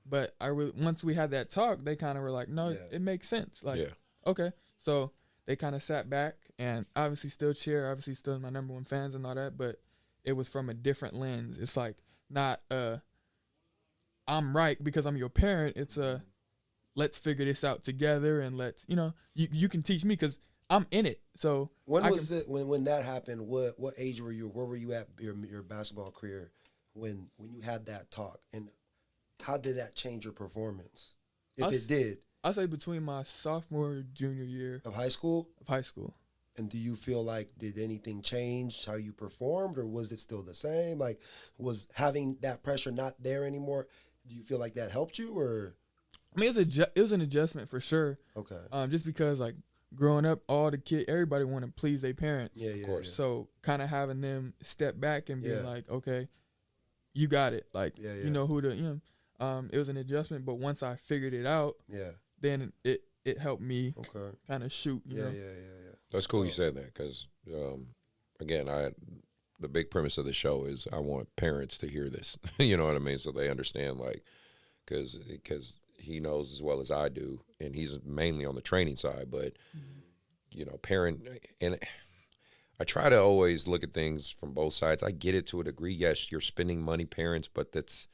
But once we had that talk, they kind of were like, no, it makes sense. Like, okay. So they kind of sat back and obviously still cheer, obviously still my number one fans and all that, but it was from a different lens. It's like not I'm right because I'm your parent. It's let's figure this out together, and let's, you can teach me because I'm in it. So
when that happened? What age were you? Where were you at your basketball career when you had that talk, and how did that change your performance? If it did,
I say between my sophomore junior year
of high school.
And
do you feel like, did anything change how you performed, or was it still the same? Like, was having that pressure not there anymore? Do you feel like that helped you, or?
I mean, it was an adjustment for sure.
Okay.
Just because like growing up, everybody want to please their parents.
Yeah, of course.
Yeah. So kind of having them step back and being like, okay, you got it. Like, you know who to, it was an adjustment, but once I figured it out, then it helped me kind of shoot. You know?
That's cool you said that, because, again, the big premise of the show is I want parents to hear this, you know what I mean, so they understand, like, because he knows as well as I do, and he's mainly on the training side, but, parent, and I try to always look at things from both sides. I get it to a degree. Yes, you're spending money, parents, but that's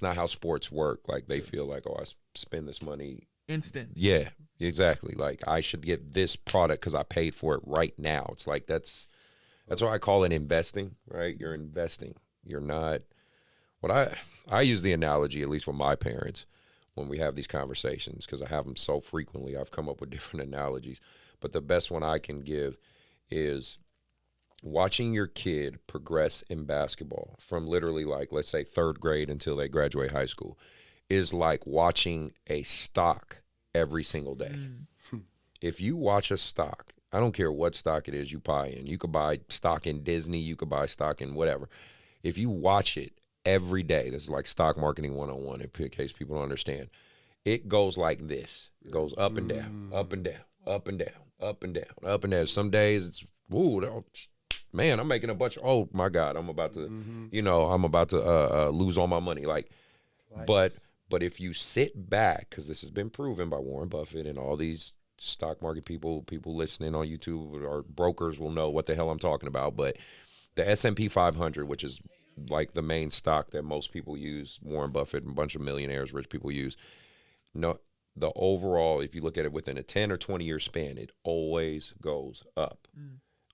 not how sports work. Like, they feel like, oh, I spend this money
instant.
Yeah, exactly. Like, I should get this product because I paid for it right now. It's like that's why I call it investing, right? You're investing. You're not I use the analogy, at least with my parents, when we have these conversations, because I have them so frequently. I've come up with different analogies, but the best one I can give is watching your kid progress in basketball from literally, like, let's say 3rd grade until they graduate high school, is like watching a stock every single day. If you watch a stock, I don't care what stock it is you buy in. You could buy stock in Disney, you could buy stock in whatever. If you watch it every day, this is like stock marketing 101, in case people don't understand. It goes like this. It goes up and down, up and down, up and down, up and down, up and down. Some days it's, man, I'm making a bunch of, oh my God, I'm about to, I'm about to lose all my money. Like, but if you sit back, because this has been proven by Warren Buffett and all these stock market people listening on YouTube or brokers will know what the hell I'm talking about. But the S&P 500, which is like the main stock that most people use, Warren Buffett and a bunch of millionaires, rich people use, no, the overall, if you look at it within a 10 or 20 year span, it always goes up.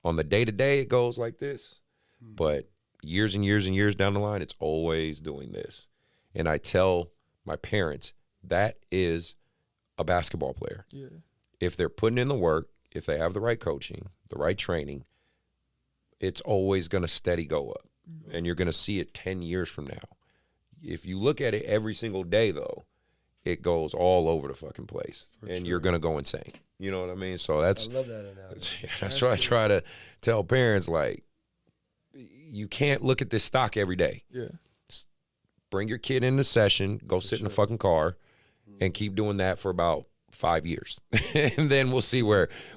On the day-to-day, it goes like this. But years and years and years down the line, it's always doing this. And I tell my parents, that is a basketball player.
Yeah.
If they're putting in the work, if they have the right coaching, the right training, it's always going to steady go up. And you're going to see it 10 years from now. If you look at it every single day, though, it goes all over the fucking place. You're going to go insane. You know what I mean? So I love that analogy. That's what I try to tell parents, like, you can't look at this stock every day.
Yeah.
Bring your kid in the session, go sit in the fucking car, and keep doing that for about 5 years. And then we'll see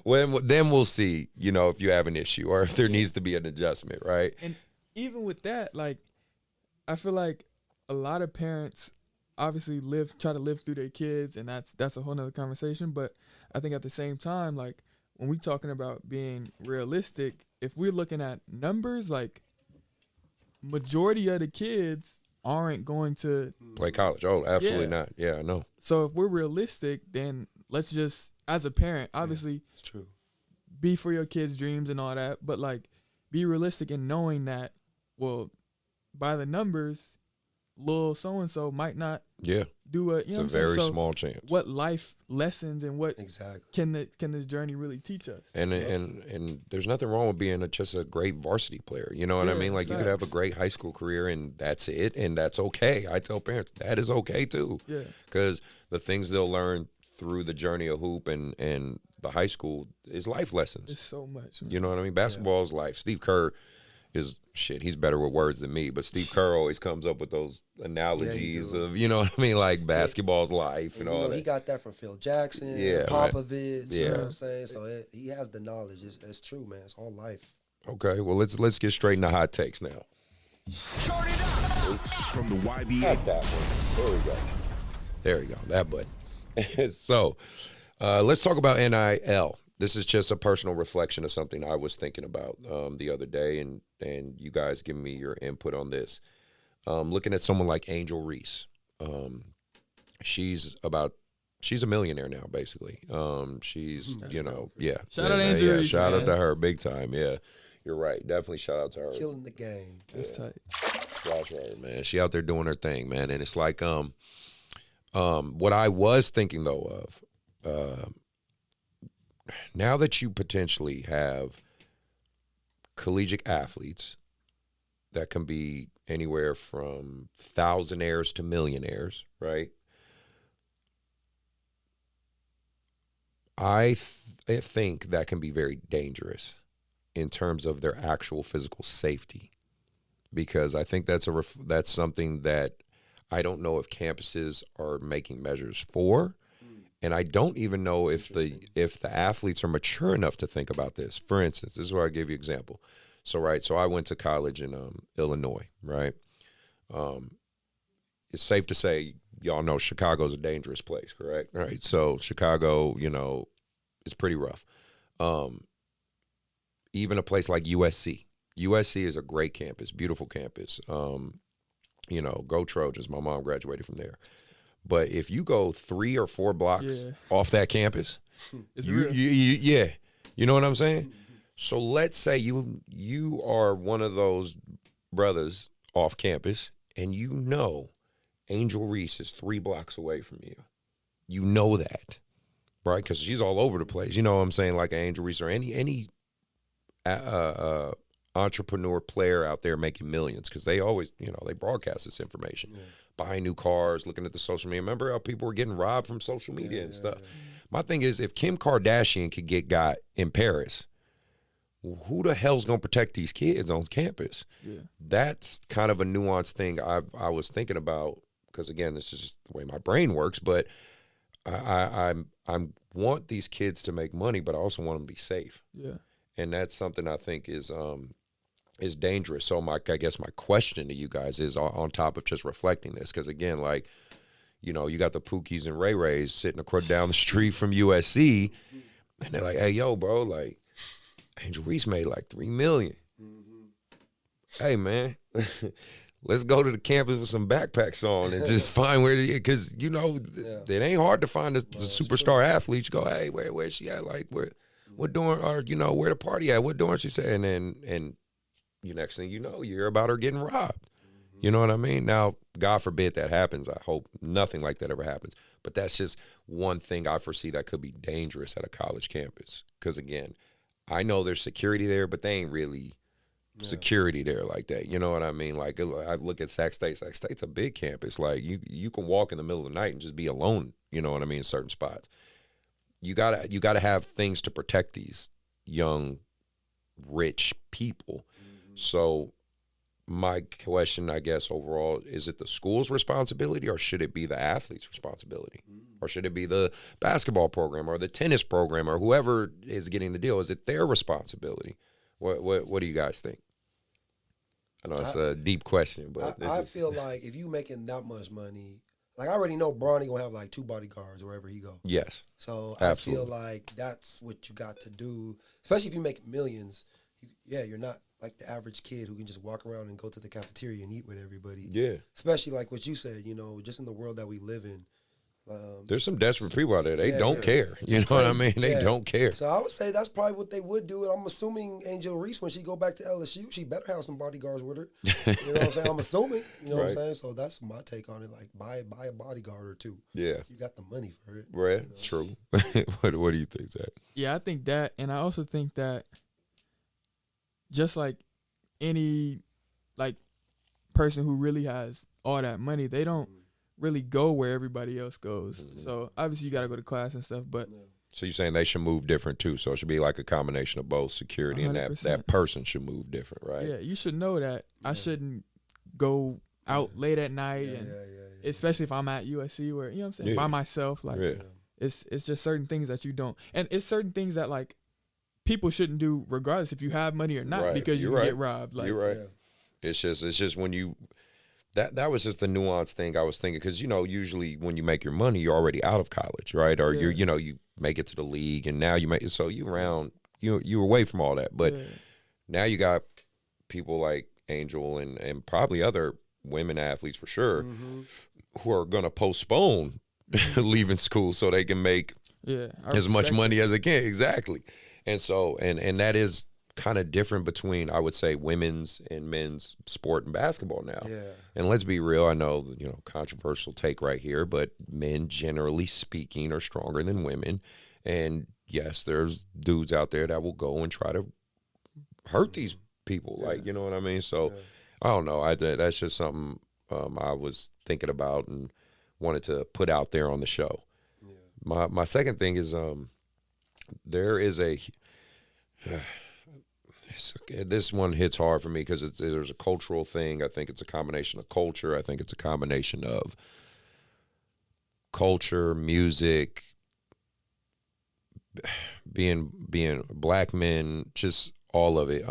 then we'll see, if you have an issue or if there needs to be an adjustment, right?
And even with that, like, I feel like a lot of parents obviously try to live through their kids, and that's a whole nother conversation. But I think at the same time, like, when we're talking about being realistic, if we're looking at numbers, like, majority of the kids aren't going to
play college. Oh, absolutely not. Yeah, I know.
So if we're realistic, then let's just, as a parent, obviously,
it's true,
be for your kids' dreams and all that, but, like, be realistic in knowing that, well, by the numbers, little so-and-so might not do
it's a very small chance.
What life lessons and what can this journey really teach us?
And there's nothing wrong with being just a great varsity player. You know what I mean? Like, you could have a great high school career and that's it, and that's okay. I tell parents that is okay too. Yeah. Because the things they'll learn through the journey of hoop and the high school is life lessons.
It's so much, man.
You know what I mean? Basketball is life. Steve Kerr is he's better with words than me, but Steve Kerr always comes up with those analogies of, you know what I mean, like basketball's life and all that.
He got that from Phil Jackson, Popovich, you know what I'm saying? So he has the knowledge. It's true, man. It's all life.
Okay, well, let's get straight into hot takes now.
From the YBA.
Not that one. There we go. That button. So let's talk about NIL. This is just a personal reflection of something I was thinking about the other day, and you guys give me your input on this. Looking at someone like Angel Reese. She's about she's a millionaire now, basically. She's, yeah.
Shout out Angel Reese,
shout out
man.
to her big time. Yeah, you're right. Definitely shout out to her.
Killing the game.
That's tight.
Watch her, man. She out there doing her thing, man. And it's like, what I was thinking though of, now that you potentially have collegiate athletes that can be anywhere from thousandaires to millionaires, right? I think that can be very dangerous in terms of their actual physical safety, because I think that's something that I don't know if campuses are making measures for, and I don't even know if the athletes are mature enough to think about this. For instance, this is where I give you an example. So I went to college in Illinois, right? It's safe to say, y'all know Chicago's a dangerous place, correct? Right. So Chicago, is pretty rough. Even a place like USC. USC is a great campus, beautiful campus. Go Trojans. My mom graduated from there. But if you go 3 or 4 blocks off that campus, you know what I'm saying? So let's say you are one of those brothers off campus, and Angel Reese is 3 blocks away from you. You know that, right? Because she's all over the place. You know what I'm saying? Like Angel Reese or any entrepreneur player out there making millions, because they always, they broadcast this information. Yeah. Buying new cars, looking at the social media. Remember how people were getting robbed from social media and stuff? Yeah. My thing is, if Kim Kardashian could get got in Paris, who the hell's going to protect these kids on campus? Yeah. That's kind of a nuanced thing I was thinking about, because, again, this is just the way my brain works, but I want these kids to make money, but I also want them to be safe. Yeah. And that's something I think is dangerous. So I guess my question to you guys is, on top of just reflecting this, because, again, like, you got the Pookies and Ray Rays sitting down the street from USC, and they're like, hey, yo, bro, like, Angel Reese made like $3 million. Mm-hmm. Hey, man, let's go to the campus with some backpacks on and just find because, it ain't hard to find the superstar athletes. Go, hey, where's she at? Like, what dorm, or, where the party at? What dorm she said? And next thing you know, you hear about her getting robbed. You know what I mean? Now, God forbid that happens. I hope nothing like that ever happens. But that's just one thing I foresee that could be dangerous at a college campus. Because, again, I know there's security there, but they ain't really security there like that. You know what I mean? Like, I look at Sac State. Sac State's a big campus. Like, you can walk in the middle of the night and just be alone, you know what I mean, in certain spots. You gotta have things to protect these young, rich people. Mm-hmm. So my question, I guess, overall, is it the school's responsibility, or should it be the athlete's responsibility? Or should it be the basketball program or the tennis program or whoever is getting the deal? Is it their responsibility? What do you guys think? I know it's a deep question, but
I feel like if you making that much money, like, I already know Bronny gonna have like 2 bodyguards wherever he go. Yes. So absolutely. I feel like that's what you got to do, especially if you make millions. You're not like the average kid who can just walk around and go to the cafeteria and eat with everybody. Yeah. Especially like what you said, just in the world that we live in.
There's some desperate people out there. They don't care. You know what I mean? They don't care.
So I would say that's probably what they would do. And I'm assuming Angel Reese, when she go back to LSU, she better have some bodyguards with her. You know what I'm saying? I'm assuming. You know what I'm saying? So that's my take on it. Like, buy a bodyguard or 2. Yeah. You got the money for it.
Right. True. What do you think, Zach?
Yeah, I think that. And I also think that just like any, like, person who really has all that money, they don't really go where everybody else goes. Mm-hmm. So obviously you got to go to class and stuff, but
so you're saying they should move different too. So it should be like a combination of both security 100%. And that person should move different, right?
Yeah, you should know that. I shouldn't go out late at night, and especially if I'm at USC, where, you know what I'm saying, by myself. Like, it's just certain things that you don't, and it's certain things that, like, people shouldn't do regardless if you have money or not, because you can get robbed. Like,
you're right. It's just when you. That was just the nuanced thing I was thinking, because, usually when you make your money, you're already out of college, right? Or you make it to the league, and now you're away from all that. But now you got people like Angel and probably other women athletes for sure, who are going to postpone leaving school so they can make as much money as they can. Exactly. And so, and that is kind of different between, I would say, women's and men's sport and basketball now.
Yeah.
And let's be real, I know, controversial take right here, but men, generally speaking, are stronger than women. And yes, there's dudes out there that will go and try to hurt these people.
Yeah.
Like, you know what I mean? So I don't know. That's just something I was thinking about and wanted to put out there on the show. Yeah. My second thing is there is this one hits hard for me because there's a cultural thing. I think it's a combination of culture. I think it's a combination of culture, music, being black men, just all of it.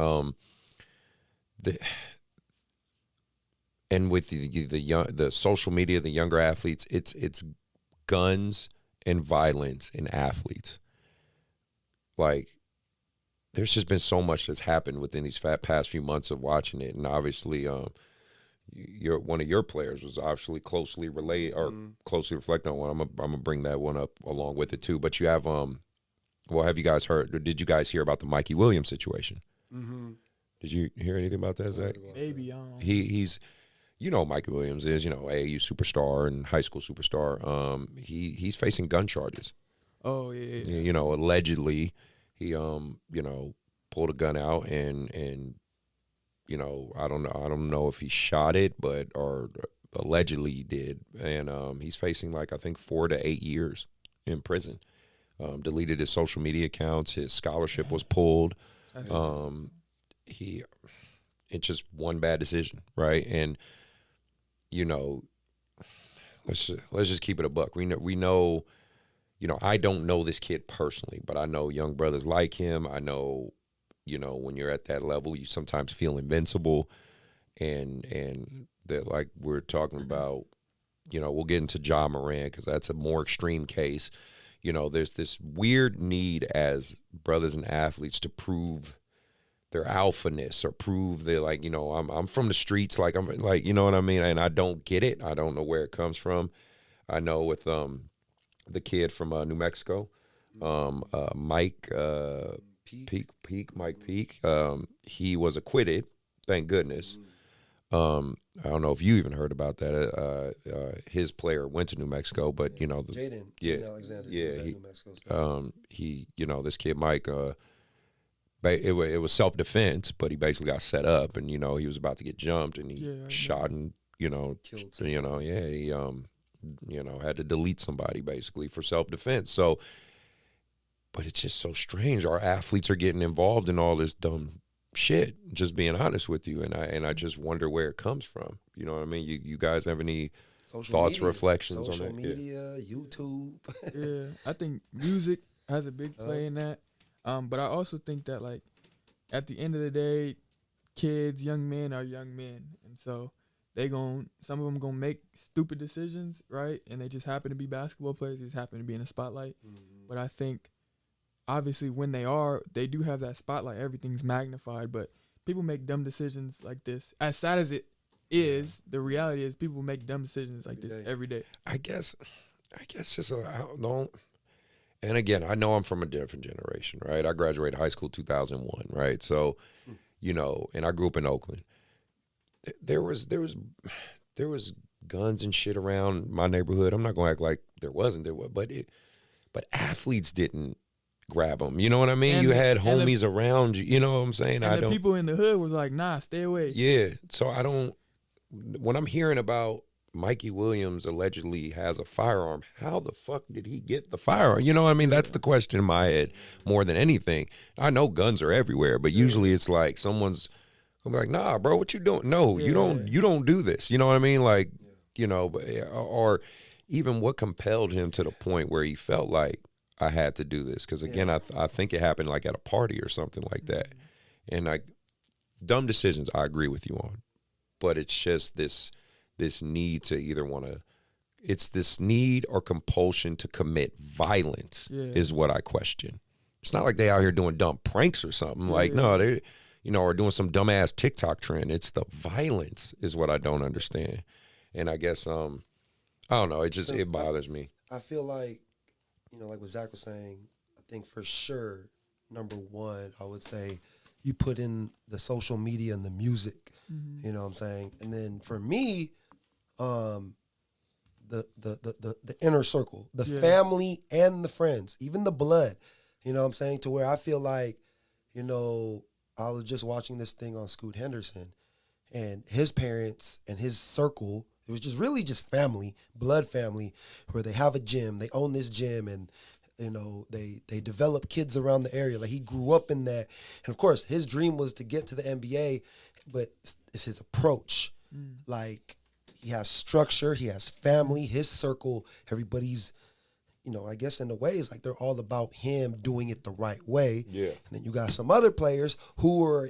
And with the social media, the younger athletes, it's guns and violence in athletes. Like, there's just been so much that's happened within these past few months of watching it, and obviously, one of your players was obviously closely related or closely reflecting on one. I'm gonna bring that one up along with it too. But you have have you guys heard? Or did you guys hear about the Mikey Williams situation? Mm-hmm. Did you hear anything about that, Zach?
Maybe.
He's. You know, Mikey Williams is, AAU superstar and high school superstar. He's facing gun charges.
Oh, yeah.
Allegedly, he, pulled a gun out and I don't know if he shot it, or allegedly he did. And he's facing, I think 4 to 8 years in prison. Deleted his social media accounts. His scholarship was pulled. It's just one bad decision, right? And let's just keep it a buck. We know, I don't know this kid personally, but I know young brothers like him. I know, when you're at that level, you sometimes feel invincible, and that, like we're talking about, we'll get into Ja Morant because that's a more extreme case. There's this weird need as brothers and athletes to prove their alphaness or prove they're I'm from the streets, I'm you know what I mean, and I don't get it. I don't know where it comes from. I know with the kid from New Mexico, Mike Peak, he was acquitted, thank goodness. I don't know if you even heard about that. His player went to New Mexico, but
Jaden Alexander, New Mexico State.
This kid Mike. It was self-defense, but he basically got set up, and he was about to get jumped, and he shot and killed somebody. He had to delete somebody basically for self-defense. So, but it's just so strange. Our athletes are getting involved in all this dumb shit. Just being honest with you, and I just wonder where it comes from. You know what I mean? You guys have any thoughts, reflections on that?
Social media, YouTube.
Yeah, I think music has a big play in that. But I also think that, at the end of the day, kids, young men are young men. And so some of them gonna make stupid decisions, right? And they just happen to be basketball players. They just happen to be in the spotlight. Mm-hmm. But I think, obviously, when they do have that spotlight, everything's magnified. But people make dumb decisions like this. As sad as it is, the reality is people make dumb decisions like this every day. I guess
just I don't. And again, I know I'm from a different generation, right? I graduated high school 2001, right? So, and I grew up in Oakland. There was guns and shit around my neighborhood. I'm not gonna act like there wasn't, but athletes didn't grab them. You know what I mean? You had homies around you. You know what I'm saying?
And the people in the hood was like, nah, stay away.
Yeah. So when I'm hearing about Mikey Williams allegedly has a firearm, how the fuck did he get the firearm? You know what I mean? That's the question in my head more than anything. I know guns are everywhere, but usually it's like someone's gonna be like, nah, bro, what you doing? No, you don't do this. You know what I mean? Or even what compelled him to the point where he felt like I had to do this. Because again, I think it happened at a party or something like that. And dumb decisions I agree with you on. But it's just this need to either it's this need or compulsion to commit violence is what I question. It's not like they out here doing dumb pranks or something. No, they, or doing some dumbass TikTok trend. It's the violence is what I don't understand. And I guess, I don't know. It bothers me.
I feel like, like what Zach was saying, I think for sure, number one, I would say you put in the social media and the music, you know what I'm saying? And then for me, the inner circle, the family and the friends, even the blood, you know what I'm saying? To where I feel like, I was just watching this thing on Scoot Henderson and his parents and his circle. It was just really just family, blood family, where they have a gym, they own this gym, and they develop kids around the area. Like, he grew up in that, and of course his dream was to get to the NBA, but it's his approach. Like, he has structure, he has family, his circle, everybody's, I guess in a way it's like they're all about him doing it the right way.
Yeah.
And then you got some other players who are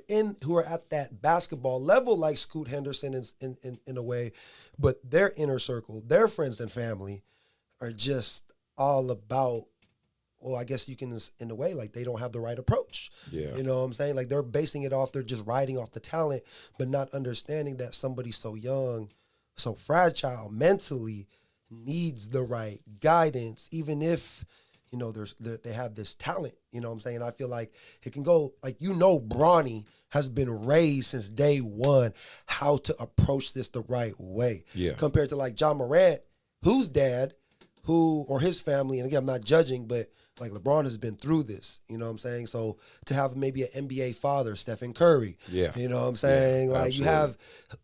at that basketball level, like Scoot Henderson in a way, but their inner circle, their friends and family are just all about, well, I guess you can, in a way, like, they don't have the right approach.
Yeah.
You know what I'm saying? Like, they're basing it off, they're just riding off the talent, but not understanding that somebody so young, so fragile mentally, needs the right guidance, even if, they have this talent. You know what I'm saying? I feel like it can go, like, Bronny has been raised since day one how to approach this the right way.
Yeah.
Compared to, like, John Morant, whose dad, or his family, and again, I'm not judging, but like, LeBron has been through this, you know what I'm saying? So to have maybe an NBA father, Stephen Curry, you know what I'm saying?
Yeah,
like,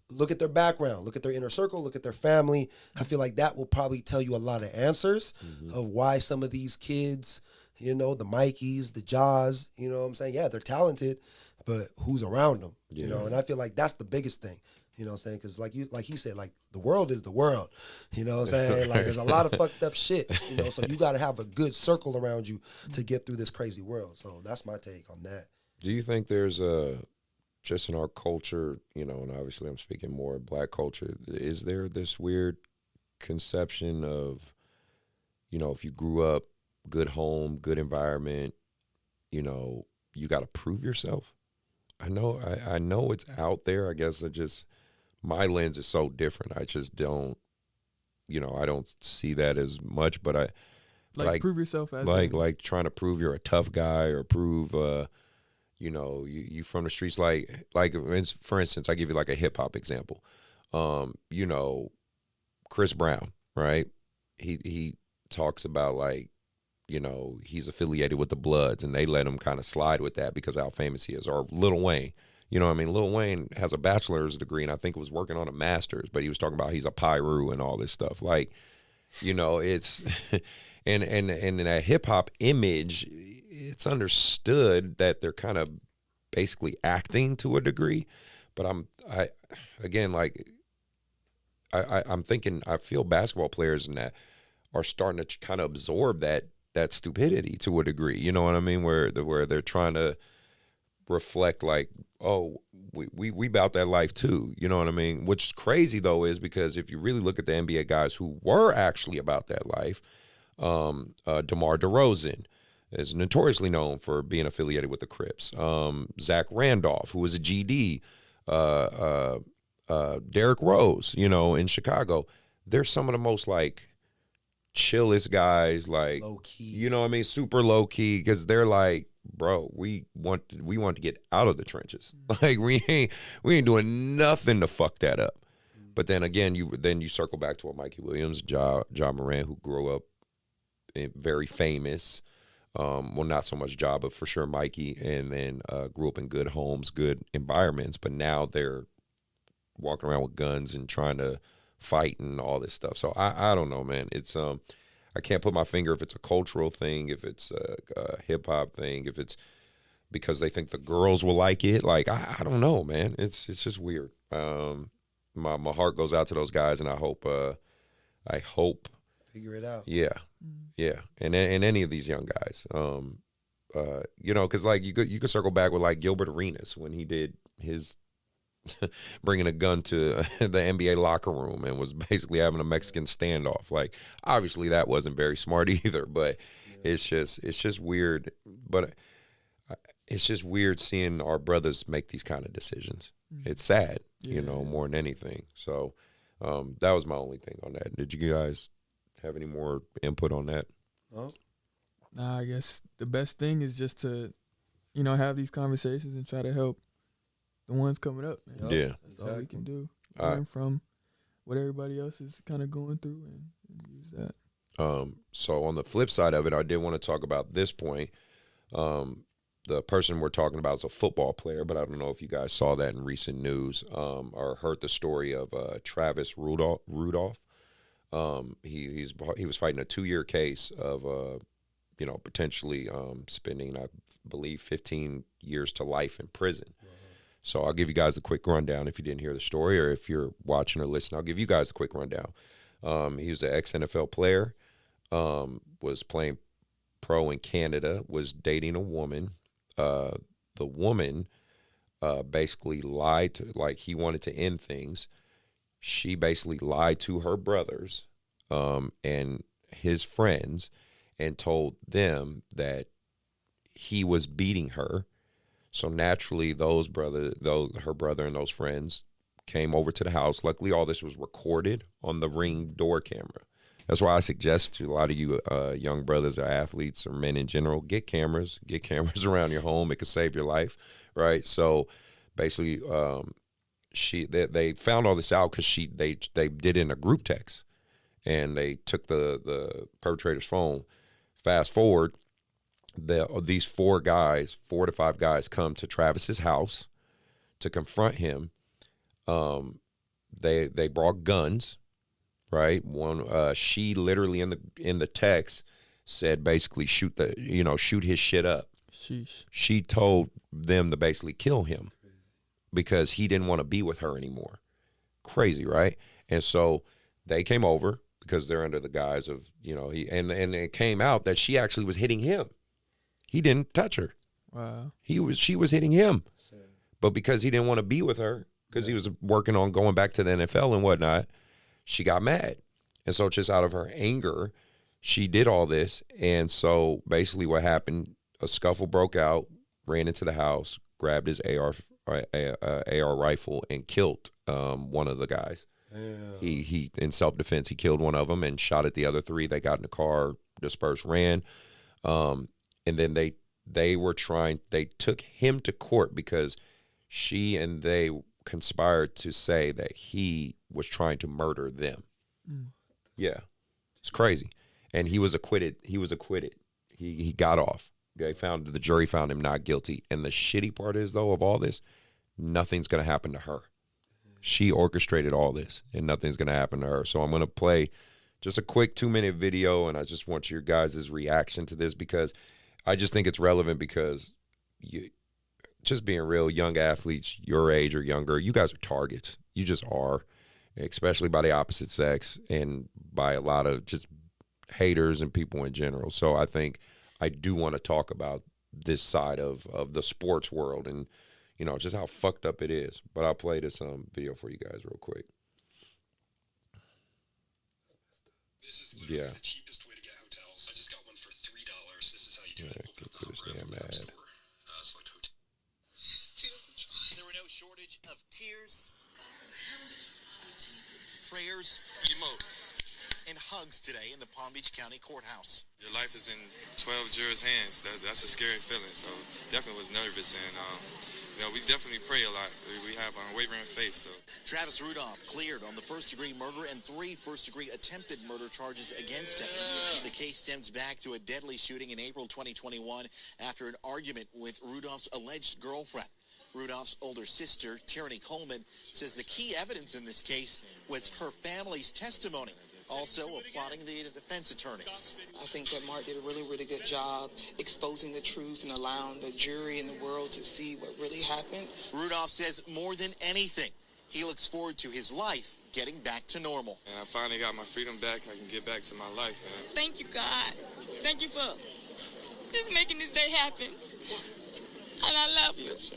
look at their background, look at their inner circle, look at their family. I feel like that will probably tell you a lot of answers of why some of these kids, the Mikeys, the Jaws, you know what I'm saying? Yeah, they're talented, but who's around them, And I feel like that's the biggest thing. You know what I'm saying? Because like he said, like, the world is the world. You know what I'm saying? Like, there's a lot of fucked up shit, so you got to have a good circle around you to get through this crazy world. So that's my take on that.
Do you think there's just in our culture, and obviously I'm speaking more Black culture, is there this weird conception of, if you grew up, good home, good environment, you got to prove yourself? I know it's out there. I guess my lens is so different. I just don't, I don't see that as much. But I
like prove yourself as
like trying to prove you're a tough guy or prove, you from the streets. Like for instance, I give you like a hip hop example. Chris Brown, right? He talks about, like, he's affiliated with the Bloods, and they let him kind of slide with that because of how famous he is. Or Lil Wayne. You know what I mean? Lil Wayne has a bachelor's degree, and I think was working on a master's, but he was talking about he's a Pyru and all this stuff. Like, it's and in that hip hop image, it's understood that they're kind of basically acting to a degree. But I'm thinking, I feel basketball players in that are starting to kind of absorb that stupidity to a degree. You know what I mean? Where they're trying to reflect, like, oh, we about that life too. You know what I mean? What's crazy though is because if you really look at the NBA guys who were actually about that life, DeMar DeRozan is notoriously known for being affiliated with the Crips. Zach Randolph, who was a GD, Derrick Rose, in Chicago. They're some of the most, like, chillest guys, like,
low key.
You know what I mean? Super low key, because they're like, bro, we want to get out of the trenches. Like, we ain't doing nothing to fuck that up. But then again, you circle back to a Mikey Williams, Ja Morant, who grew up very famous. Well, not so much Ja, but for sure Mikey, and then grew up in good homes, good environments. But now they're walking around with guns and trying to fight and all this stuff. So I don't know, man. It's I can't put my finger if it's a cultural thing, if it's a hip hop thing, if it's because they think the girls will like it. Like, I don't know, man. It's just weird. My heart goes out to those guys, and I hope
figure it out.
Yeah, yeah, and any of these young guys, because like you could circle back with like Gilbert Arenas when he did his bringing a gun to the NBA locker room and was basically having a Mexican standoff. Like, obviously that wasn't very smart either, but it's just weird. But it's just weird seeing our brothers make these kind of decisions. It's sad, more than anything. So that was my only thing on that. Did you guys have any more input on that?
No?
Nah, I guess the best thing is just to, have these conversations and try to help the ones coming up, man.
Yeah.
That's all we can do.
All
Learn from what everybody else is kind of going through and use that.
So on the flip side of it, I did want to talk about this point. The person we're talking about is a football player, but I don't know if you guys saw that in recent news or heard the story of Travis Rudolph. He was fighting a 2-year case of potentially spending, I believe, 15 years to life in prison. So I'll give you guys the quick rundown if you didn't hear the story, or if you're watching or listening, I'll give you guys the quick rundown. He was an ex-NFL player, was playing pro in Canada, was dating a woman. The woman basically lied to, like, he wanted to end things. She basically lied to her brothers and his friends and told them that he was beating her. So naturally, her brother and those friends came over to the house. Luckily, all this was recorded on the Ring door camera. That's why I suggest to a lot of you young brothers or athletes or men in general, get cameras around your home. It could save your life, right? So basically, they found all this out because they did it in a group text, and they took the perpetrator's phone. Fast forward, these 4 to 5 guys come to Travis's house to confront him. They brought guns, right? One, she literally in the text said basically shoot his shit up.
Sheesh.
She told them to basically kill him because he didn't want to be with her anymore. Crazy, right? And so they came over because they're under the guise of, and it came out that she actually was hitting him. He didn't touch her.
Wow.
She was hitting him. But because he didn't want to be with her, because he was working on going back to the NFL and whatnot, she got mad. And so just out of her anger, she did all this. And so basically what happened, a scuffle broke out, ran into the house, grabbed his AR rifle and killed one of the guys. Damn. He in self-defense, he killed one of them and shot at the other 3. They got in the car, dispersed, ran. And then they took him to court because she and they conspired to say that he was trying to murder them. Yeah, it's crazy. And he was acquitted. He got off. The jury found him not guilty. And the shitty part is, though, of all this, nothing's going to happen to her. She orchestrated all this, and nothing's going to happen to her. So I'm going to play just a quick 2-minute video, and I just want your guys' reaction to this because I just think it's relevant because just being real, young athletes your age or younger, you guys are targets. You just are, especially by the opposite sex and by a lot of just haters and people in general. So I think I do want to talk about this side of the sports world and, just how fucked up it is. But I'll play this video for you guys real quick.
This is literally the cheapest way to get hotels. I just got one for $3. This is how you do it.
Get to this damn ad.
There were no shortage of tears, prayers, and hugs today in the Palm Beach County Courthouse.
Your life is in 12 jurors' hands. That's a scary feeling. So definitely was nervous, and we definitely pray a lot. We have unwavering faith. So
Travis Rudolph cleared on the first-degree murder and 3 first-degree attempted murder charges against him. The case stems back to a deadly shooting in April 2021 after an argument with Rudolph's alleged girlfriend. Rudolph's older sister, Tierney Coleman, says the key evidence in this case was her family's testimony, also applauding the defense attorneys.
I think that Mark did a really, really good job exposing the truth and allowing the jury and the world to see what really happened.
Rudolph says more than anything, he looks forward to his life getting back to normal.
And I finally got my freedom back. I can get back to my life, man.
Thank you, God. Thank you for just making this day happen. And I love you.
Yes, sir.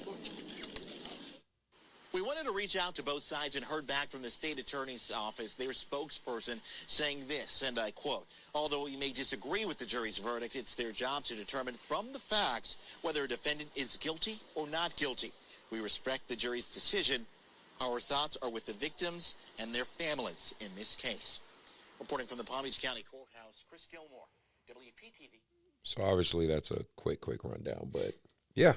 We wanted to reach out to both sides and heard back from the state attorney's office, their spokesperson, saying this, and I quote, "Although we may disagree with the jury's verdict, it's their job to determine from the facts whether a defendant is guilty or not guilty. We respect the jury's decision. Our thoughts are with the victims and their families in this case." Reporting from the Palm Beach County Courthouse, Chris Gilmore, WPTV.
So obviously that's a quick rundown, but yeah,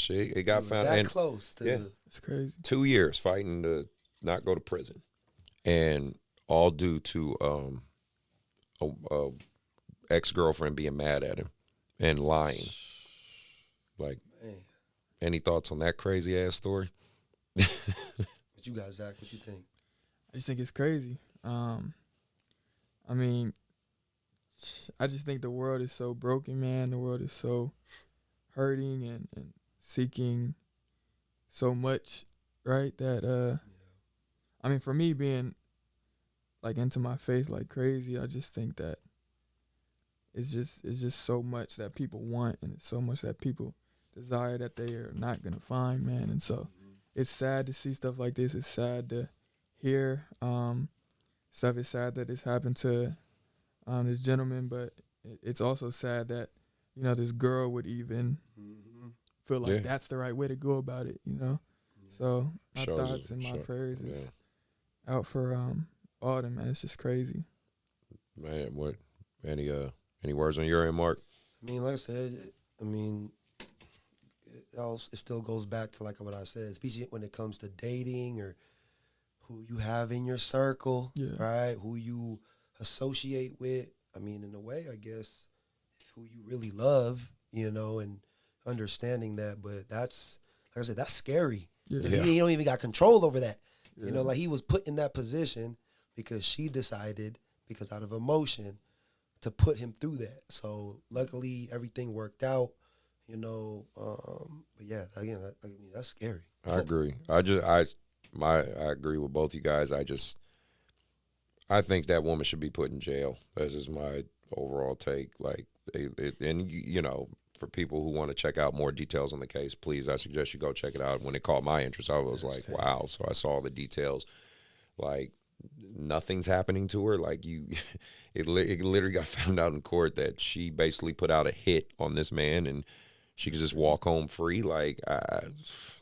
it got found.
That
and
close to.
Yeah,
It's crazy.
2 years fighting to not go to prison, and all due to a ex-girlfriend being mad at him and lying. Like,
Man.
any thoughts on that crazy ass story?
What you got, Zach? What you think?
I just think it's crazy. I mean, I just think the world is so broken, man. The world is so hurting and seeking so much, right? That I mean, for me being like into my faith like crazy, I just think that it's just so much that people want, and it's so much that people desire that they are not gonna find, man. And so it's sad to see stuff like this. It's sad to hear stuff. It's sad that this happened to this gentleman, but it's also sad that, you know, this girl would even feel like that's the right way to go about it, you know. So my thoughts and my prayers is out for all of them, man. It's just crazy.
Man, what any words on your end, Mark?
I mean, like I said, it still goes back to like what I said, especially when it comes to dating or who you have in your circle, right? Who you associate with. I mean, in a way, I guess, who you really love, you know, and understanding that. But that's, like I said, that's scary. He don't even got control over that. You know, like he was put in that position because she decided, because out of emotion, to put him through that. So luckily everything worked out, you know. But yeah, again, I mean, that's scary.
I agree. I agree with both you guys. I think that woman should be put in jail. That's just my overall take. Like, and you know, for people who want to check out more details on the case, please, I suggest you go check it out. When it caught my interest, I was like, wow. So I saw all the details. Like, nothing's happening to her. Like, it literally got found out in court that she basically put out a hit on this man and she could just walk home free. Like,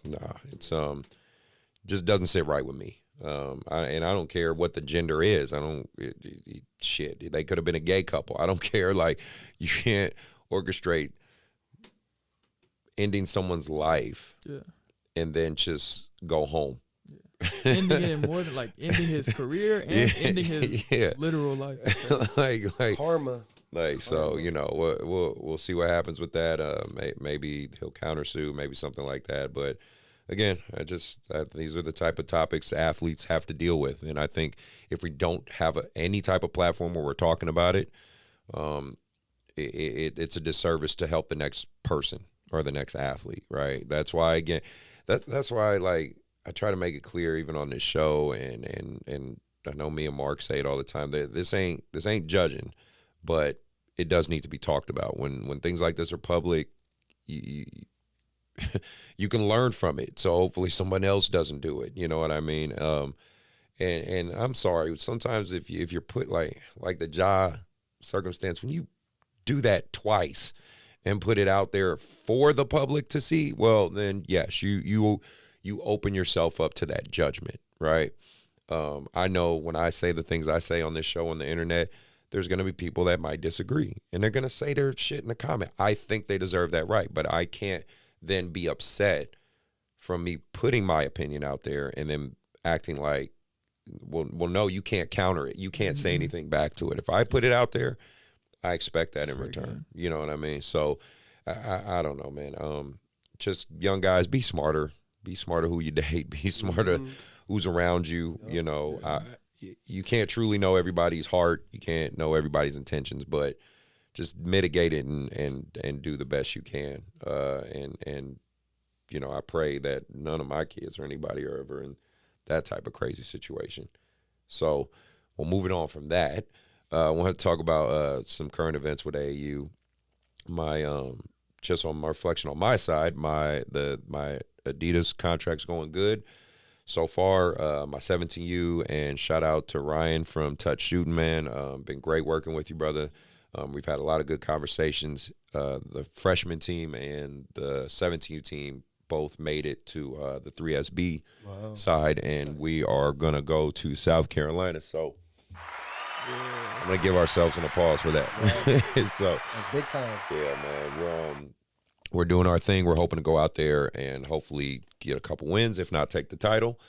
nah, it's just doesn't sit right with me. And I don't care what the gender is. Shit, they could have been a gay couple. I don't care. Like, you can't orchestrate ending someone's life and then just go home.
Ending it more than like ending his career and ending his literal life.
like
karma.
Like, so, you know, we'll see what happens with that. Maybe he'll countersue, maybe something like that. But again, these are the type of topics athletes have to deal with. And I think if we don't have any type of platform where we're talking about it, it's a disservice to help the next person or the next athlete, right? That's why, again, that's why, like, I try to make it clear even on this show, and I know me and Mark say it all the time, that this ain't judging, but it does need to be talked about. When things like this are public, you can learn from it. So hopefully someone else doesn't do it. You know what I mean? And I'm sorry, sometimes if you're put like the Ja circumstance, when you do that twice and put it out there for the public to see, well, then yes, you open yourself up to that judgment, right? I know when I say the things I say on this show on the internet, there's going to be people that might disagree, and they're going to say their shit in the comment. I think they deserve that right, but I can't then be upset from me putting my opinion out there and then acting like, well, no, you can't counter it. You can't say anything back to it. If I put it out there, I expect that in return. You know what I mean? So I don't know, man. Just young guys, be smarter. Be smarter who you date. Be smarter who's around you. You know, you can't truly know everybody's heart. You can't know everybody's intentions, but just mitigate it and do the best you can. And you know, I pray that none of my kids or anybody are ever in that type of crazy situation. So, well, moving on from that, I want to talk about some current events with AAU. My just on my reflection on my side, my Adidas contract's going good so far. My 17U, and shout out to Ryan from Touch Shooting, man. Been great working with you, brother. We've had a lot of good conversations. The freshman team and the 17U team both made it to the 3SB side, and we are going to go to South Carolina. So I'm gonna give ourselves an applause for that. So
that's big time.
Yeah, man. We're doing our thing. We're hoping to go out there and hopefully get a couple wins, if not take the title.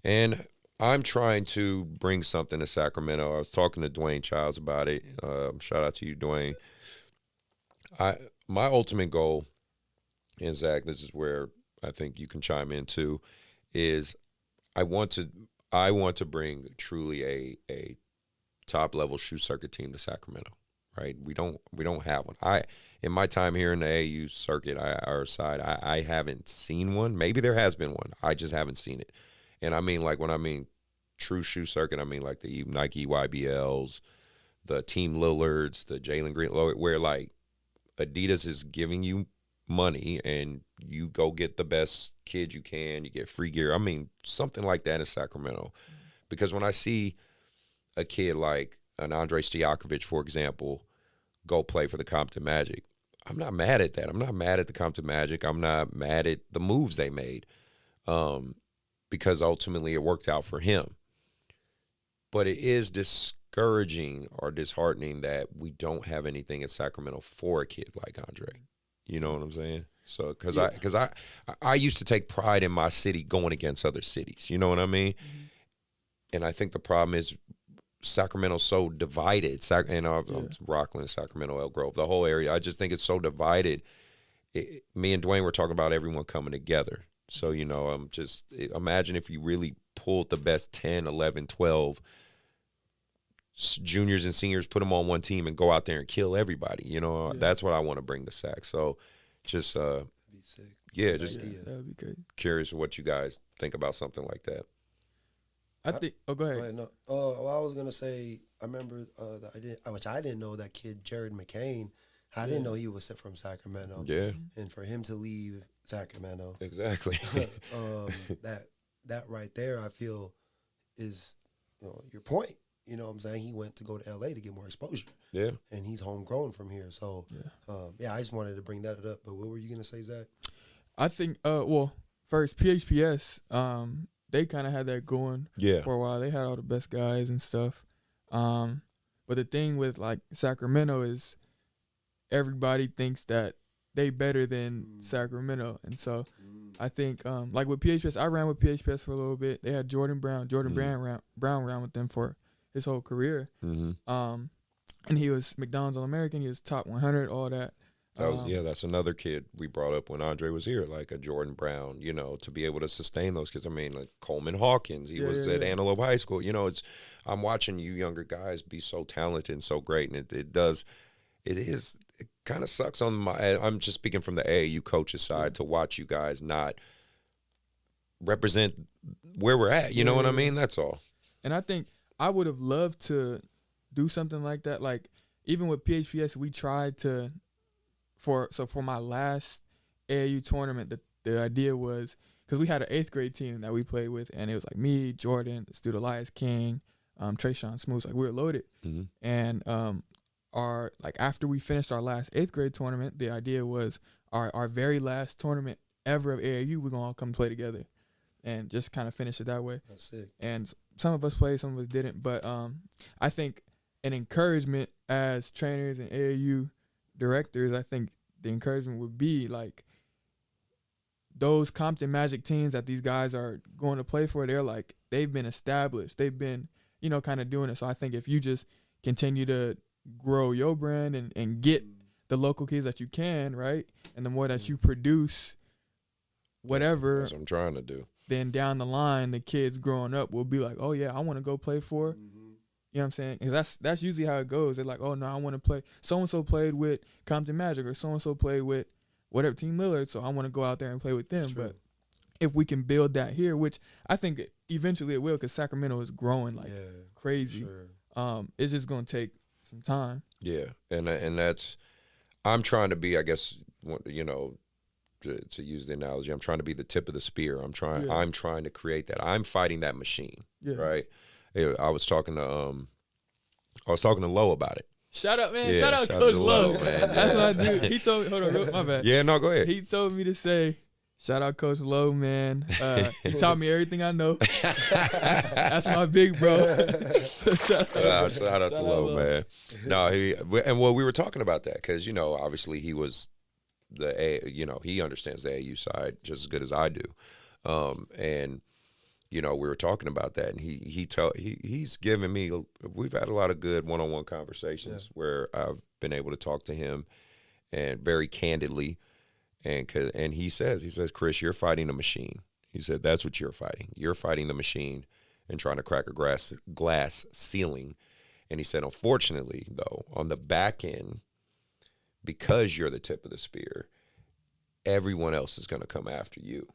And I'm trying to bring something to Sacramento. I was talking to Dwayne Childs about it. Shout out to you, Dwayne. My ultimate goal, and Zach, this is where I think you can chime in too, is I want to bring truly a top level shoe circuit team to Sacramento. Right? We don't have one. In my time here in the AAU circuit, our side, I haven't seen one. Maybe there has been one. I just haven't seen it. And I mean, like, when I mean true shoe circuit, I mean like the Nike YBLs, the Team Lillards, the Jalen Green, where like Adidas is giving you money and you go get the best kid you can, you get free gear. I mean, something like that in Sacramento. Because when I see a kid like an Andre Stojakovic, for example, go play for the Compton Magic, I'm not mad at that. I'm not mad at the Compton Magic. I'm not mad at the moves they made, because ultimately it worked out for him. But it is discouraging or disheartening that we don't have anything in Sacramento for a kid like Andre. You know what I'm saying? So because I used to take pride in my city going against other cities. You know what I mean? Mm-hmm. And I think the problem is Sacramento's so divided. Rockland, Sacramento, Elk Grove, the whole area. I just think it's so divided. Me and Dwayne were talking about everyone coming together. So, you know, imagine if you really pulled the best 10, 11, 12 juniors and seniors, put them on one team and go out there and kill everybody. You know, that's what I want to bring to Sac. So just,
that'd be sick.
Yeah,
just
that would be great.
Curious what you guys think about something like that.
I think. Oh, go ahead.
No. I was gonna say. I remember which I didn't know that kid Jared McCain. I didn't know he was from Sacramento.
Yeah.
And for him to leave Sacramento,
exactly.
that right there, I feel, is your point. You know what I'm saying? He went to go to LA to get more exposure.
Yeah.
And he's homegrown from here. So I just wanted to bring that up. But what were you gonna say, Zach?
I think. First PHPS. They kind of had that going for a while. They had all the best guys and stuff. But the thing with, like, Sacramento is everybody thinks that they better than Sacramento. And so I think, like with PHPS, I ran with PHPS for a little bit. They had Jordan Brown. Brown ran with them for his whole career. Mm-hmm. And he was McDonald's All-American. He was top 100, all that.
That's another kid we brought up when Andre was here, like a Jordan Brown, you know, to be able to sustain those kids. I mean, like Coleman Hawkins, he was at Antelope High School. You know, I'm watching you younger guys be so talented and so great, and it kind of sucks on I'm just speaking from the AAU coaches side to watch you guys not represent where we're at. You know what I mean? That's all.
And I think I would have loved to do something like that. Like, even with PHPS, we tried to. For my last AAU tournament, the idea was, because we had an 8th grade team that we played with, and it was like me, Jordan, the student Elias King, Trayshawn Smooth, like we were loaded. Mm-hmm. And after we finished our last 8th grade tournament, the idea was our very last tournament ever of AAU, we're gonna all come play together, and just kind of finish it that way.
That's sick.
And some of us played, some of us didn't, but I think an encouragement as trainers and AAU directors, I think the encouragement would be like those Compton Magic teams that these guys are going to play for, they've been established. They've been, kind of doing it. So I think if you just continue to grow your brand and get the local kids that you can, right? And the more that you produce whatever.
That's what I'm trying to do.
Then down the line, the kids growing up will be like, oh, yeah, I want to go play for You know what I'm saying? 'Cause that's usually how it goes. They're like, oh, no, I want to play. So-and-so played with Compton Magic, or so-and-so played with whatever, Team Lillard, so I want to go out there and play with them. But if we can build that here, which I think eventually it will, because Sacramento is growing like crazy. Sure. It's just going to take some time.
Yeah, and that's – I'm trying to be, I guess, to use the analogy, I'm trying to be the tip of the spear. I'm trying to create that. I'm fighting that machine, right? I was talking to Lo about it.
Shout out, man. Shout out Coach Lo.
Man.
That's what I do. He told me, hold on, my bad.
Yeah, no, go ahead.
He told me to say, Shout out Coach Lowe, man. He taught me everything I know. That's my big bro.
Shout out to Lowe, man. No, we were talking about that because, obviously he was he understands the AU side just as good as I do. And, we were talking about that, and he's given me, we've had a lot of good one-on-one conversations where I've been able to talk to him and very candidly. And he says, Chris, you're fighting a machine. He said, that's what you're fighting. You're fighting the machine and trying to crack a glass ceiling. And he said, unfortunately, though, on the back end, because you're the tip of the spear, everyone else is going to come after you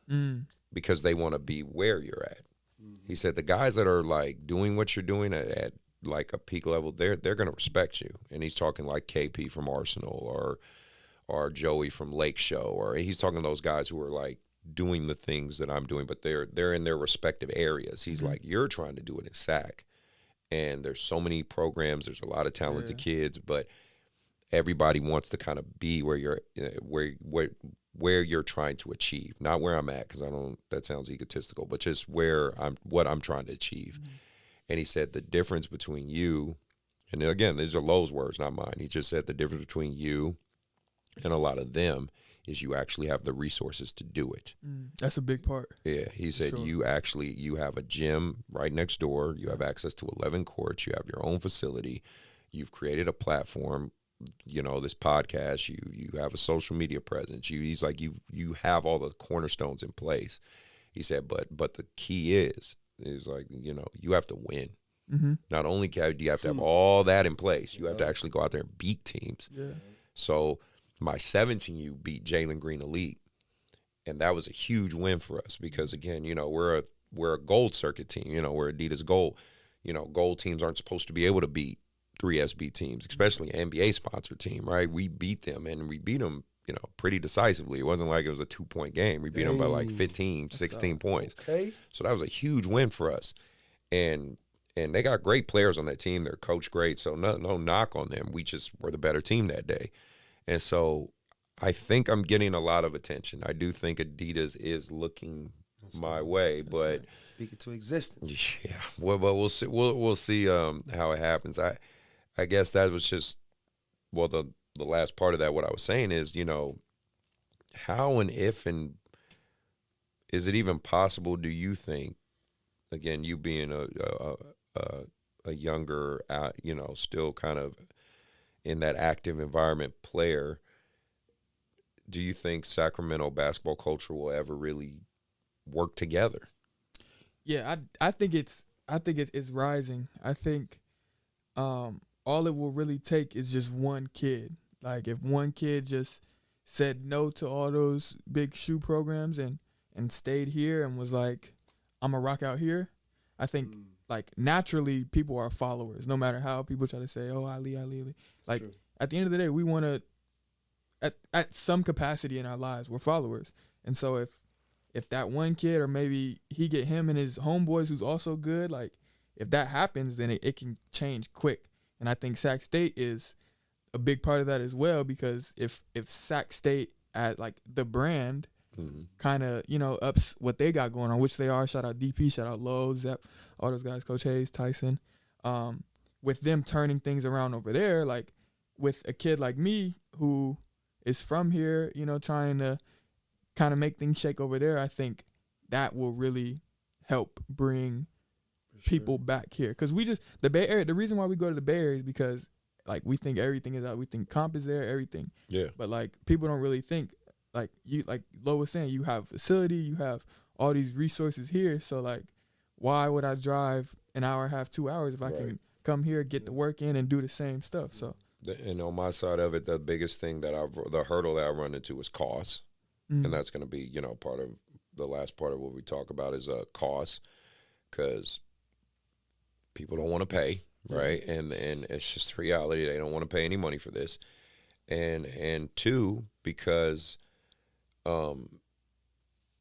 because they want to be where you're at. He said, the guys that are like doing what you're doing at like a peak level, they're going to respect you. And he's talking like KP from Arsenal or Joey from Lake Show, or he's talking to those guys who are like doing the things that I'm doing, but they're in their respective areas. He's like, you're trying to do it in SAC, and there's so many programs. There's a lot of talented kids, but everybody wants to kind of be where you're where you're trying to achieve, not where I'm at, because that sounds egotistical, but just what I'm trying to achieve. And he said the difference between you, and again, these are Lowe's words, not mine. He just said the difference between you and a lot of them is you actually have the resources to do it.
That's a big part.
Yeah, he said you have a gym right next door. You have access to 11 courts. You have your own facility. You've created a platform, this podcast. You have a social media presence. He's like, you have all the cornerstones in place. He said, but the key is like, you have to win. Not only do you have to have all that in place, you have to actually go out there and beat teams. So my 17U beat Jalen Green Elite, and that was a huge win for us because, again, we're a gold circuit team. We're Adidas Gold. Gold teams aren't supposed to be able to beat 3SB teams, especially an NBA sponsored team, right? We beat them, and we beat them, pretty decisively. It wasn't like it was a 2-point game. We beat them by like 15, 16 points.
Okay.
So that was a huge win for us, and they got great players on that team. They're coached great, so no knock on them. We just were the better team that day. And so I think I'm getting a lot of attention. I do think Adidas is looking my way, but
speaking to existence.
Yeah. Well, but we'll see. We'll see how it happens. I guess that was just the last part of that. What I was saying is, how and if and is it even possible? Do you think? Again, you being a younger, still kind of in that active environment player, do you think Sacramento basketball culture will ever really work together?
Yeah, I think it's rising. I think all it will really take is just one kid. Like if one kid just said no to all those big shoe programs and stayed here and was like, I'm gonna rock out here, I think like naturally people are followers, no matter how people try to say, oh, Ali. Like at the end of the day, we want to, at some capacity in our lives, we're followers. And so if that one kid, or maybe he get him and his homeboys who's also good, like if that happens, then it can change quick. And I think Sac State is a big part of that as well, because if Sac State at like the brand kind of, ups what they got going on, which they are, shout out DP, shout out Lowe, Zep, all those guys, Coach Hayes, Tyson, with them turning things around over there, like with a kid like me who is from here, trying to kind of make things shake over there, I think that will really help bring people back here. Because the Bay Area, the reason why we go to the Bay Area is because like we think everything is out, we think comp is there, everything. Yeah. But like people don't really think, like Lo was saying, you have facility, you have all these resources here. So like, why would I drive an hour and a half, 2 hours if I can come here, get the work in, and do the same stuff? So.
And on my side of it, the biggest thing the hurdle that I run into is cost, and that's going to be part of the last part of what we talk about is cost, because people don't want to pay, right? And it's just reality. They don't want to pay any money for this, and two, because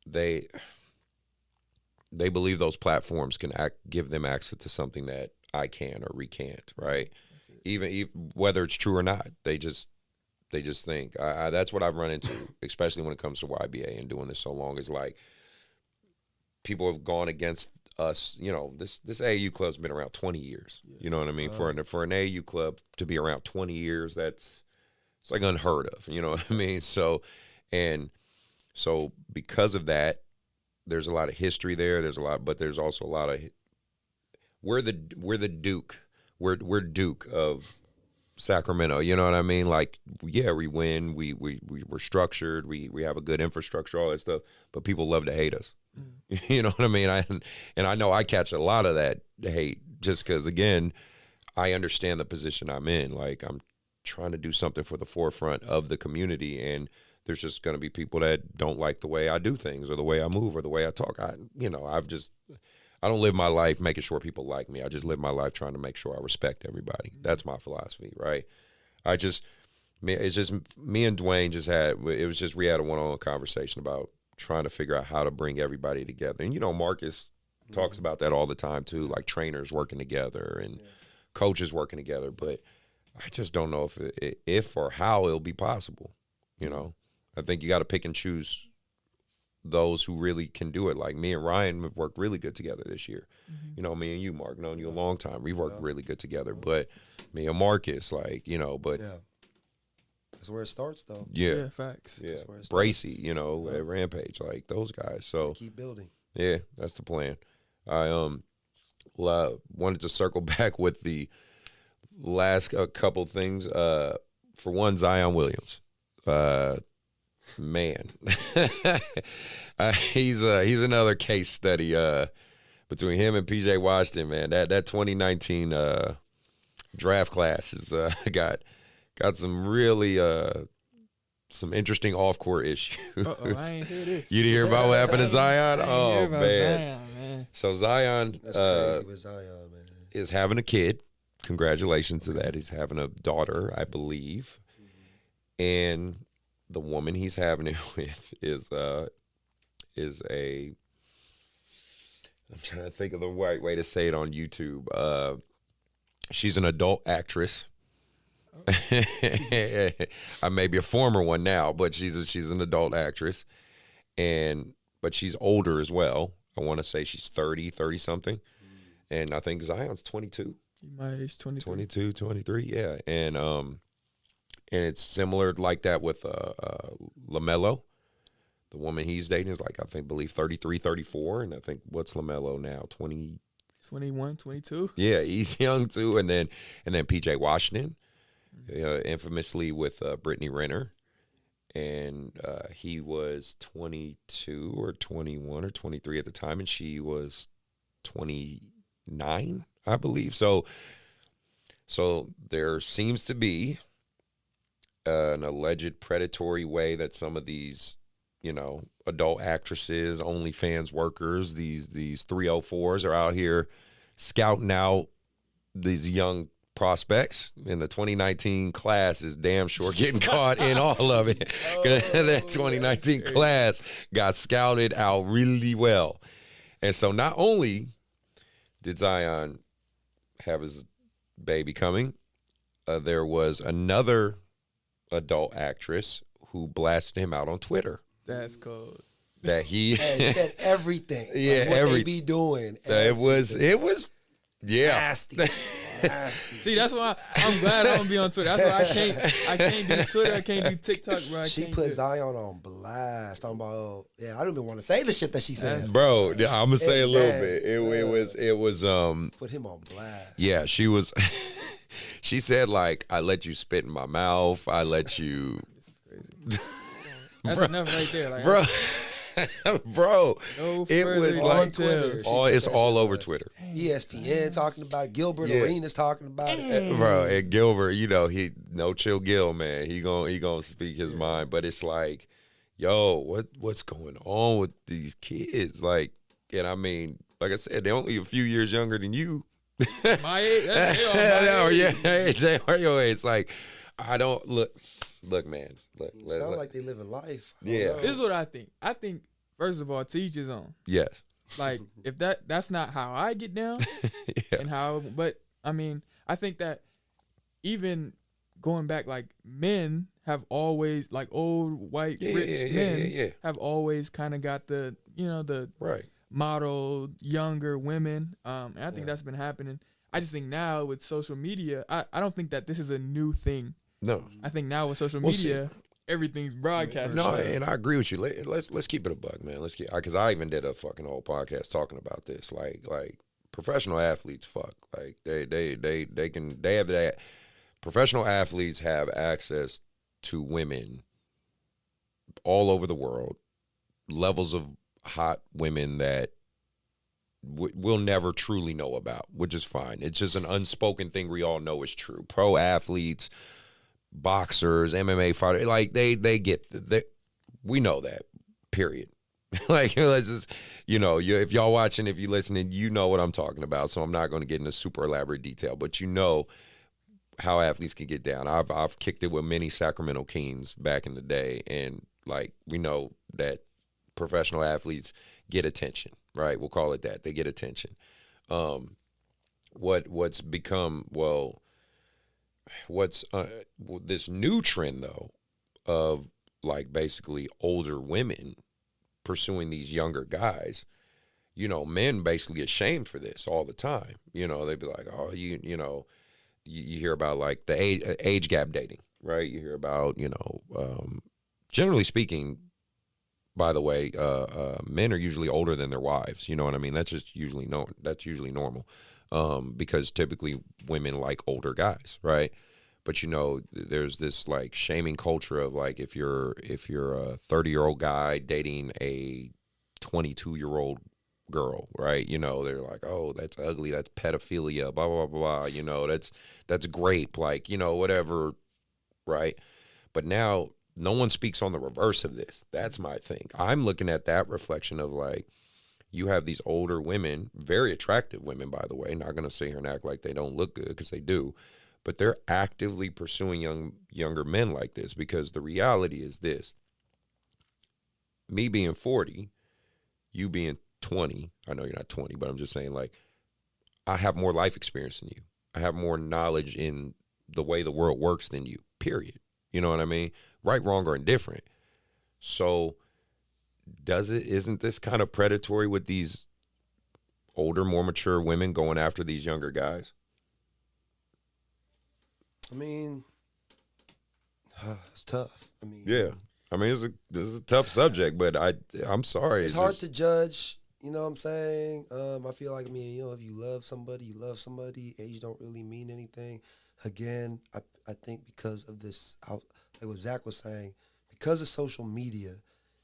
they believe those platforms can give them access to something that I can or we can't, right? Even whether it's true or not, they They just think that's what I've run into, especially when it comes to YBA and doing this so long. Is like people have gone against us. You know, this AAU club's been around 20 years. You know what I mean? For an AAU club to be around 20 years, it's like unheard of. You know what I mean? So because of that, there's a lot of history there. But there's also a lot of we're the Duke. We're Duke of Sacramento, you know what I mean? Like, yeah, we win. We're structured. We have a good infrastructure, all that stuff. But people love to hate us. You know what I mean? And I know I catch a lot of that hate just because, again, I understand the position I'm in. Like, I'm trying to do something for the forefront of the community, and there's just going to be people that don't like the way I do things or the way I move or the way I talk. I don't live my life making sure people like me. I just live my life trying to make sure I respect everybody. That's my philosophy, right? It's just me and Dwayne we had a one-on-one conversation about trying to figure out how to bring everybody together. And, you know, Marcus talks about that all the time too, like trainers working together and coaches working together. But I just don't know if or how it'll be possible, you know. I think you got to pick and choose those who really can do it. Like me and Ryan have worked really good together this year. You know, me and you, Mark, known you a long time. We've worked really good together. But me and Marcus, like, you know, but
that's where it starts, though.
Yeah, facts.
Yeah, Bracy, you know, at Rampage, like those guys. So
keep building.
Yeah, that's the plan. I wanted to circle back with the last couple things. For one, Zion Williams. Man, he's another case study between him and PJ Washington, man. That 2019 draft class has got some really some interesting off-court issues.
I ain't hear this.
You didn't hear about what happened to Zion?
Oh,
man.
Zion, man.
So Zion,
that's crazy with Zion, man,
is having a kid. Congratulations to that. He's having a daughter, I believe, and the woman he's having it with is a, I'm trying to think of the right way to say it on YouTube. She's an adult actress. I may be a former one now, but she's an adult actress, but she's older as well. I want to say she's 30 something, and I think Zion's 22.
My age, 23.
22, 23, yeah, and it's similar like that with LaMelo. The woman he's dating is like, I believe 33, 34. And I think, what's LaMelo now?
21, 22?
Yeah, he's young too. And then PJ Washington, infamously with Brittany Renner. And he was 22 or 21 or 23 at the time. And she was 29, I believe. So there seems to be an alleged predatory way that some of these, you know, adult actresses, OnlyFans workers, these 304s are out here scouting out these young prospects. And the 2019 class is damn sure getting caught in all of it. That 2019 class got scouted out really well. And so not only did Zion have his baby coming, there was another adult actress who blasted him out on Twitter.
That's cold.
That he
said everything.
Yeah,
like what they be doing.
It was yeah.
Nasty.
See, that's why I'm glad I don't be on Twitter. That's why I can't do Twitter. I can't do TikTok, bro.
She put Zion on blast. Talking about, I don't even want to say the shit that she said.
Bro, I'm gonna say a little bit. It was
put him on blast.
Yeah, she was. She said, like, I let you spit in my mouth. I let you.
That's enough right there, like,
bro.
No,
it was
on
like
Twitter.
It's all over Twitter.
ESPN talking about it. Gilbert Arenas talking about it.
Bro, and Gilbert, you know, he no chill Gil, man. He gonna speak his mind, but it's like, yo, what's going on with these kids? Like, and I mean, like I said, they're only a few years younger than you.
My age,
they are your age. It's like, I don't look, man.
Sound like they living life.
Yeah,
this is what I think. I think first of all, to each his own.
Yes.
Like, if that's not how I get down, and how, but I mean, I think that even going back, like men have always, like old white rich men have always kind of got the, you know, the model younger women. And I think that's been happening. I just think now with social media, I don't think that this is a new thing.
No,
I think now with social media, everything's broadcast.
No, and I agree with you. Let's keep it a buck, man. Let's keep, because I even did a fucking whole podcast talking about this. Like professional athletes, like they have that. Professional athletes have access to women all over the world, levels of hot women that we'll never truly know about, which is fine. It's just an unspoken thing we all know is true. Pro athletes, boxers, MMA fighters, like they get we know that, period. Like, let's just, you know, if y'all watching, if you're listening, you know what I'm talking about. So I'm not going to get into super elaborate detail, but you know how athletes can get down. I've kicked it with many Sacramento Kings back in the day, and like we know that professional athletes get attention, right? We'll call it that. They get attention. What's become, what's this new trend though of like basically older women pursuing these younger guys, you know, men basically get shamed for this all the time. You know, they'd be like, oh, you know, you hear about like the age gap dating, right? You hear about, you know, generally speaking, by the way, men are usually older than their wives. You know what I mean? That's just usually that's usually normal, because typically women like older guys, right? But you know, there's this like shaming culture of like if you're a 30-year-old guy dating a 22-year-old girl, right? You know, they're like, oh, that's ugly, that's pedophilia, blah blah blah blah. You know, that's grape, like, you know, whatever, right? But now no one speaks on the reverse of this. That's my thing. I'm looking at that reflection of like, you have these older women, very attractive women, by the way, not going to sit here and act like they don't look good, because they do, but they're actively pursuing younger men like this, because the reality is this. Me being 40, you being 20, I know you're not 20, but I'm just saying, like, I have more life experience than you. I have more knowledge in the way the world works than you, period. You know what I mean? Right, wrong, or indifferent. So isn't this kind of predatory with these older, more mature women going after these younger guys?
I mean, it's tough. I mean,
yeah. I mean, this is a tough subject, but I'm sorry.
It's hard to judge. You know what I'm saying? I feel like, I mean, you know, if you love somebody, you love somebody. Age don't really mean anything. Again, I think because of this, like what Zach was saying, because of social media,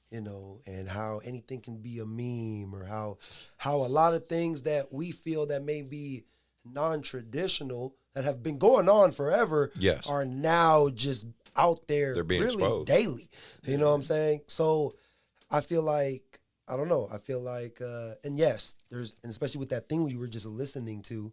you know, and how anything can be a meme, or how a lot of things that we feel that may be non-traditional that have been going on forever are now just out there.
They're being
really
exposed
daily. You know what I'm saying? So I feel like, I don't know. I feel like, and yes, and especially with that thing we were just listening to,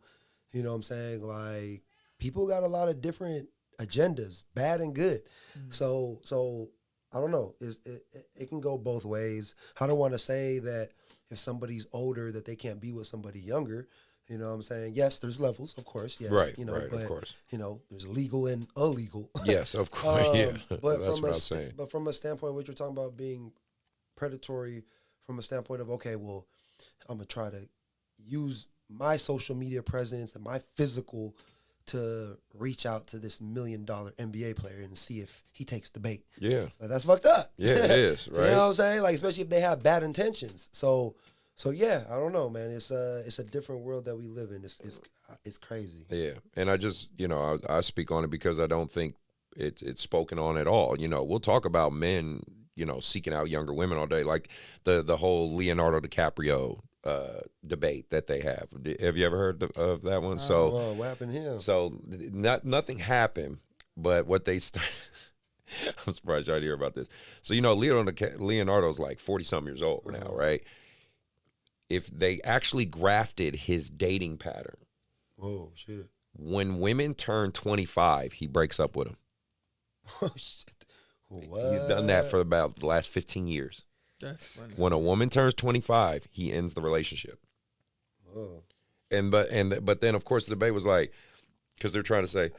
you know what I'm saying? Like, people got a lot of different agendas, bad and good. Mm-hmm. So I don't know. It can go both ways. I don't want to say that if somebody's older that they can't be with somebody younger. You know what I'm saying? Yes, there's levels, of course. Yes,
right,
you know,
right,
but,
of course.
You know, there's legal and illegal.
Yes, of course. Yeah,
but
that's what I'm saying.
But from a standpoint, what you're talking about being predatory, from a standpoint of, okay, well, I'm gonna try to use my social media presence and my physical to reach out to this $1 million NBA player and see if he takes the bait.
Yeah,
like, that's fucked up.
Yeah, it is. Right.
You know what I'm saying? Like, especially if they have bad intentions. So yeah, I don't know, man. It's a different world that we live in. It's crazy.
Yeah, and I just, you know, I speak on it because I don't think it's spoken on at all. You know, we'll talk about men, you know, seeking out younger women all day, like the whole Leonardo DiCaprio debate that they have. Have you ever heard of that one? So
what happened to him?
So nothing happened, but what they I'm surprised y'all hear about this. So, you know, Leonardo's like 40-something years old now, right? If they actually grafted his dating pattern.
Oh, shit.
When women turn 25, he breaks up with them.
Oh, shit. What?
He's done that for about the last 15 years.
That's funny.
When a woman turns 25, he ends the relationship.
Oh.
But then, of course, the debate was like, because they're trying to say,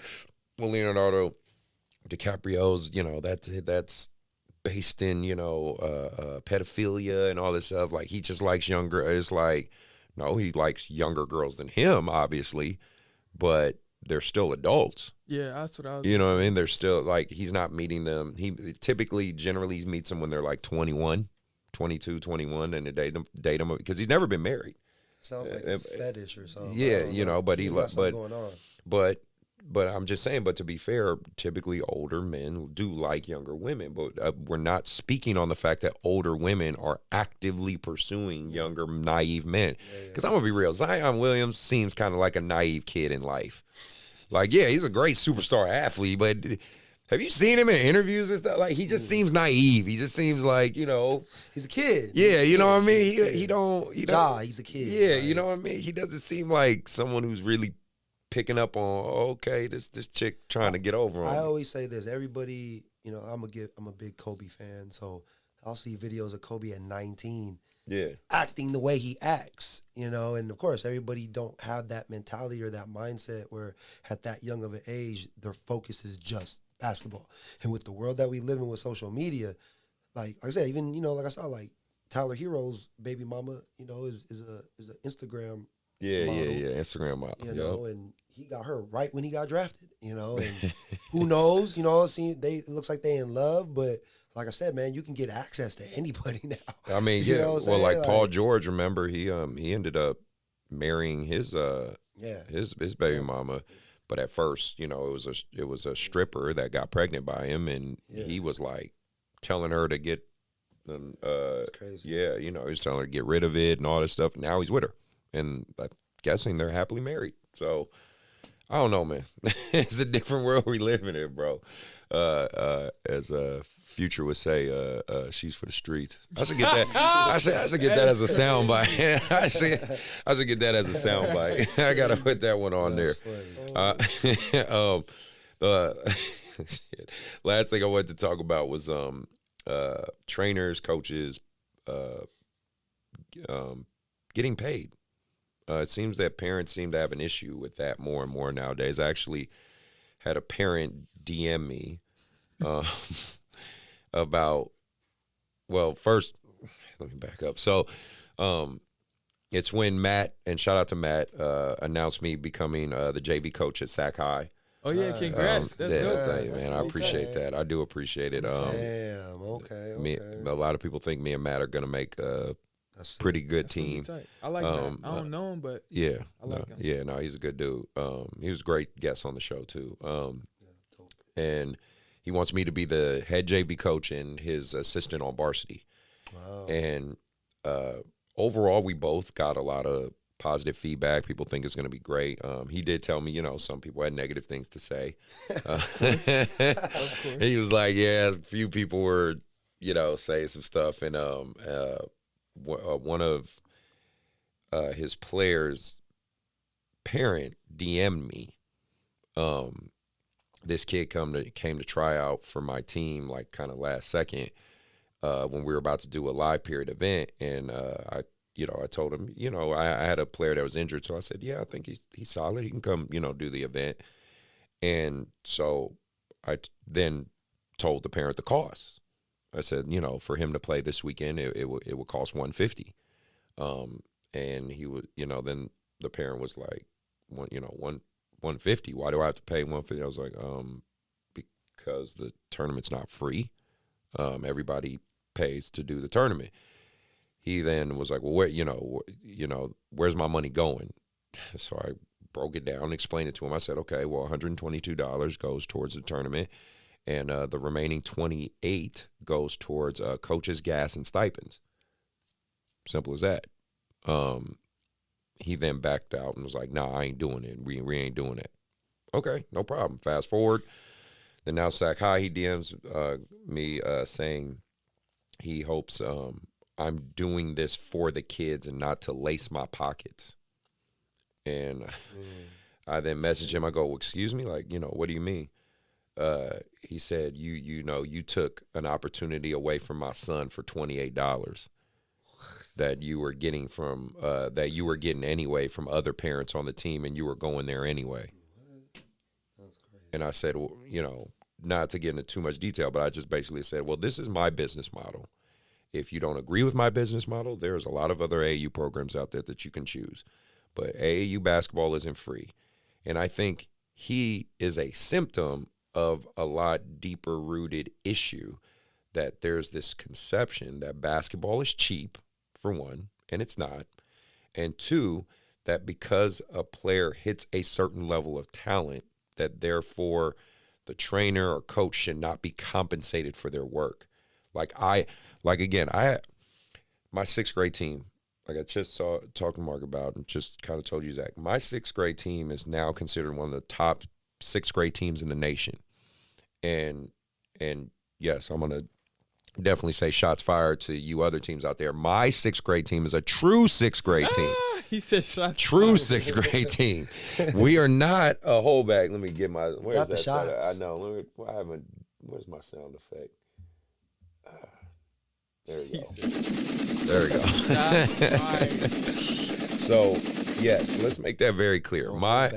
well, Leonardo, DiCaprio's, that's based in, pedophilia and all this stuff. Like, he just likes younger. It's like, no, he likes younger girls than him, obviously, but they're still adults.
Yeah, that's what I was.
You know what I mean? They're still, like, he's not meeting them. He typically, generally meets them when they're like 21, 22, 21, and they date them because he's never been married.
Sounds like a fetish or something.
Yeah, but he
got something going on.
But I'm just saying, but to be fair, typically older men do like younger women, but we're not speaking on the fact that older women are actively pursuing younger, naive men. Because I'm going to be real, Zion Williams seems kind of like a naive kid in life. Like, yeah, he's a great superstar athlete, but have you seen him in interviews and stuff? Like, he just seems naive. He just seems like,
he's a kid.
Yeah, you know what I mean? He's
a kid.
Yeah, you know what I mean? He doesn't seem like someone who's really picking up on, okay, this chick trying to get over on
I
me.
always say this. Everybody, I'm a big Kobe fan, so I'll see videos of Kobe at 19.
Yeah.
Acting the way he acts, and of course everybody don't have that mentality or that mindset where at that young of an age their focus is just basketball. And with the world that we live in with social media, like I said, even like I saw like Tyler Hero's baby mama, is an Instagram model,
Instagram model.
And he got her right when he got drafted, and who knows, it looks like they in love, but like I said, man, you can get access to anybody now.
I mean, well, like Paul George, remember he ended up marrying his baby mama, but at first, it was a stripper that got pregnant by him, and he was like telling her to get,
that's crazy.
Yeah, he was telling her to get rid of it and all this stuff. Now he's with her, and I'm guessing they're happily married. So I don't know, man. It's a different world we live in, bro. As Future would say, she's for the streets. I should get that. I should get that as a soundbite. I should get that as a soundbite. I gotta put that one on there. Shit. Last thing I wanted to talk about was trainers, coaches, getting paid. It seems that parents seem to have an issue with that more and more nowadays. I actually had a parent DM me about, well, first, let me back up. So it's when Matt, and shout out to Matt, announced me becoming the JV coach at Sac High.
Oh, yeah, congrats. That's dope.
Thank you, man. I appreciate that. I do appreciate it.
Damn, okay.
A lot of people think me and Matt are going to make a pretty good team.
I like Matt. I don't know him, but I like him.
Yeah, no, he's a good dude. He was a great guest on the show, too. And he wants me to be the head JV coach and his assistant on varsity.
Wow.
And overall, we both got a lot of positive feedback. People think it's going to be great. He did tell me, some people had negative things to say. He was like, yeah, a few people were, saying some stuff. And one of his players' parent DM'd me. This kid came to try out for my team, like kind of last second, when we were about to do a live period event, and I told him, I had a player that was injured, so I said, yeah, I think he's solid. He can come, do the event. And so I then told the parent the cost. I said, for him to play this weekend, it would cost $150. And he would, then the parent was like, $150. Why do I have to pay $150? I was like, because the tournament's not free. Everybody pays to do the tournament. He then was like, well, where's my money going? So I broke it down, explained it to him. I said, okay, well, $122 goes towards the tournament, and the remaining $28 goes towards coaches, gas, and stipends. Simple as that. He then backed out and was like, nah, I ain't doing it. We ain't doing it. Okay, no problem. Fast forward. Then now Sac High, he DMs me saying he hopes I'm doing this for the kids and not to lace my pockets. And I then messaged him. I go, well, excuse me? Like, what do you mean? He said, you took an opportunity away from my son for $28 that you were getting anyway from other parents on the team, and you were going there anyway. And I said, well, not to get into too much detail, but I just basically said, well, this is my business model. If you don't agree with my business model, there's a lot of other AAU programs out there that you can choose. But AAU basketball isn't free. And I think he is a symptom of a lot deeper rooted issue, that there's this conception that basketball is cheap, for one, and it's not. And two, that because a player hits a certain level of talent, that therefore the trainer or coach should not be compensated for their work. My 6th grade team, like I just talked to Mark about and just kind of told you, Zach, my 6th grade team is now considered one of the top 6th grade teams in the nation. And yes, I'm going to definitely say shots fired to you other teams out there. My 6th grade team is a true 6th grade team.
He said shots
True
fired.
6th grade team. We are not a holdback. Let me get my, where's
Got the
that?
shots.
I know. Where's my sound effect? There we go. There we go. So, yes, let's make that very clear. My